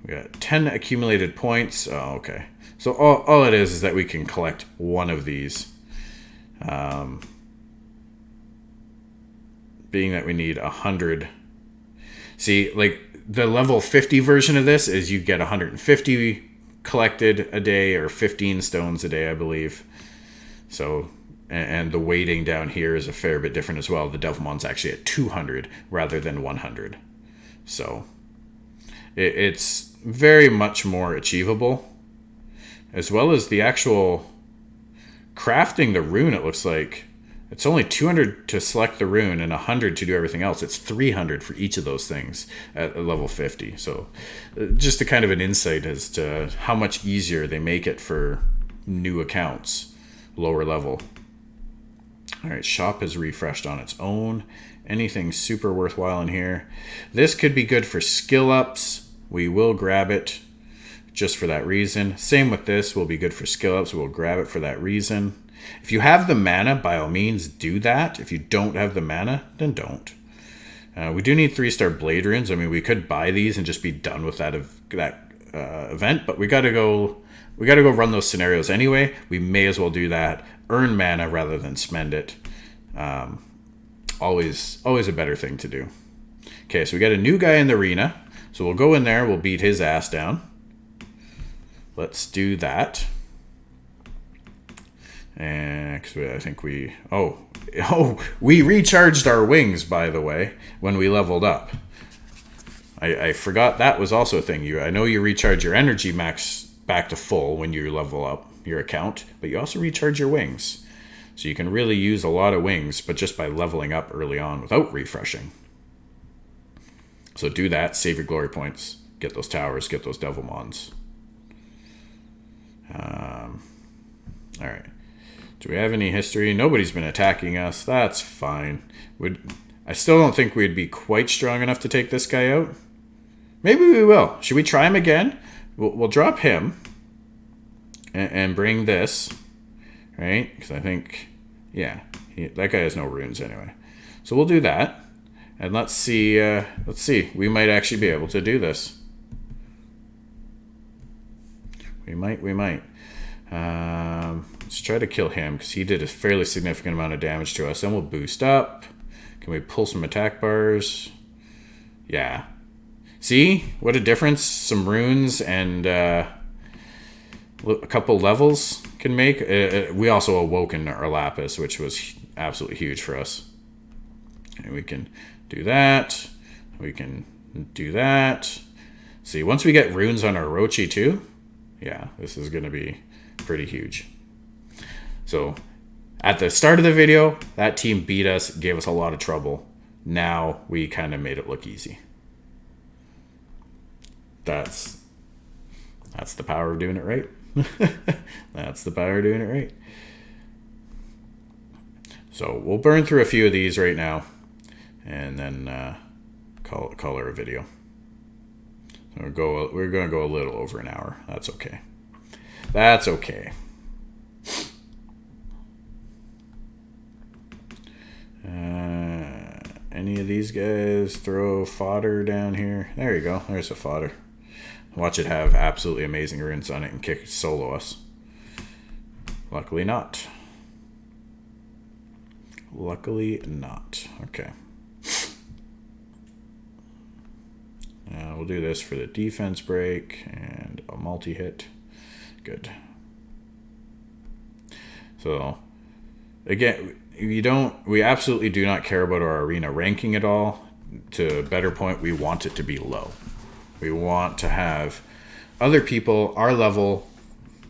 Speaker 1: We got 10 accumulated points. Oh, okay. So all it is that we can collect one of these. Being that we need 100. See, like the level 50 version of this is you get 150 collected a day or 15 stones a day, I believe. So, and the weighting down here is a fair bit different as well. The Devilmon's actually at 200 rather than 100. So it's very much more achievable, as well as the actual crafting the rune. It looks like it's only 200 to select the rune and 100 to do everything else. It's 300 for each of those things at level 50. So just a kind of an insight as to how much easier they make it for new accounts, lower level. All right, shop is refreshed on its own. Anything super worthwhile in here? This could be good for skill ups. We will grab it just for that reason. Same with this, will be good for skill ups. We'll grab it for that reason. If you have the mana, by all means, do that. If you don't have the mana, then don't. We do need 3-star blade runes. I mean, we could buy these and just be done with that event, but we gotta go run those scenarios anyway. We may as well do that. Earn mana rather than spend it. Always a better thing to do. Okay, so we got a new guy in the arena. So we'll go in there. We'll beat his ass down. Let's do that. And I think we recharged our wings, by the way, when we leveled up. I forgot that was also a thing. I know you recharge your energy max back to full when you level up your account, but you also recharge your wings. So you can really use a lot of wings, but just by leveling up early on without refreshing. So do that, save your glory points, get those towers, get those Devilmons. All right. Do we have any history? Nobody's been attacking us. That's fine. I still don't think we'd be quite strong enough to take this guy out. Maybe we will. Should we try him again? We'll drop him and bring this, right? Because I think, yeah, that guy has no runes anyway. So we'll do that, and let's see. We might actually be able to do this. We might. Let's try to kill him because he did a fairly significant amount of damage to us. Then we'll boost up. Can we pull some attack bars? Yeah. See what a difference some runes and a couple levels can make. We also awoken our Lapis, which was absolutely huge for us. And we can do that. We can do that. See, once we get runes on our Orochi too, yeah, this is going to be pretty huge. So at the start of the video, that team beat us, gave us a lot of trouble. Now we kind of made it look easy. That's the power of doing it right. That's the power of doing it right. So we'll burn through a few of these right now, and then call her a video. So we're going to go a little over an hour. That's okay. That's okay. Any of these guys throw fodder down here? There you go. There's a fodder. Watch it have absolutely amazing runes on it and kick solo us. Luckily not. Luckily not. Okay. Now we'll do this for the defense break and a multi-hit. Good. So again, we absolutely do not care about our arena ranking at all. To a better point, we want it to be low. We want to have other people our level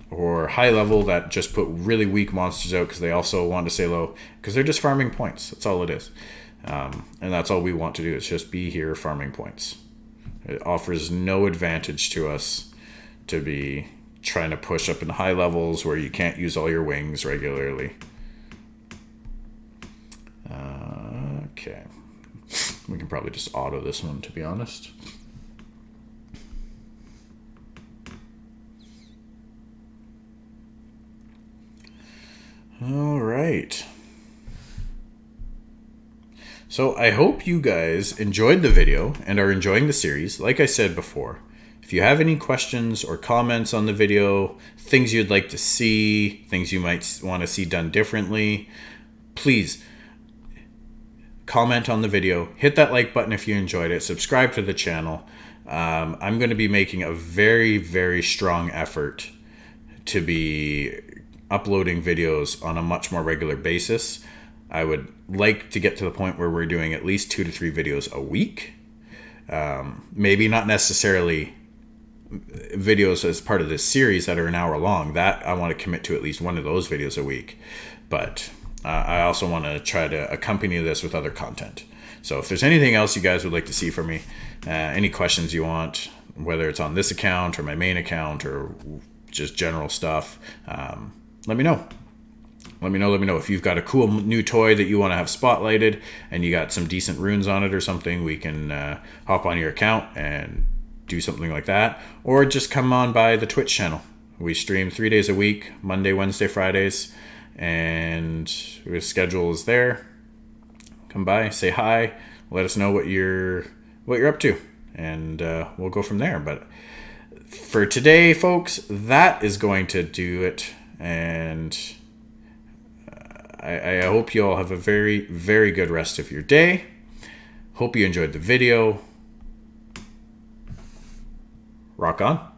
Speaker 1: or high level that just put really weak monsters out because they also want to stay low because they're just farming points. That's all it is. And that's all we want to do is just be here farming points. It offers no advantage to us to be trying to push up in high levels where you can't use all your wings regularly. Okay. We can probably just auto this one, to be honest. All right. So I hope you guys enjoyed the video and are enjoying the series. Like I said before, if you have any questions or comments on the video, things you'd like to see, things you might want to see done differently, please comment on the video, hit that like button if you enjoyed it, subscribe to the channel. I'm going to be making a very, very strong effort to be uploading videos on a much more regular basis. I would like to get to the point where we're doing at least 2 to 3 videos a week. Maybe not necessarily videos as part of this series that are an hour long. That I want to commit to at least one of those videos a week. But I also want to try to accompany this with other content. So if there's anything else you guys would like to see from me, any questions you want, whether it's on this account or my main account or just general stuff, let me know. Let me know if you've got a cool new toy that you want to have spotlighted and you got some decent runes on it or something. We can hop on your account and do something like that, or just come on by the Twitch channel. We stream 3 days a week, Monday, Wednesday, Fridays, and the schedule is there. Come by, say hi, let us know what you're up to, and we'll go from there. But for today, folks, that is going to do it, and I hope you all have a very, very good rest of your day. Hope you enjoyed the video. Rock on.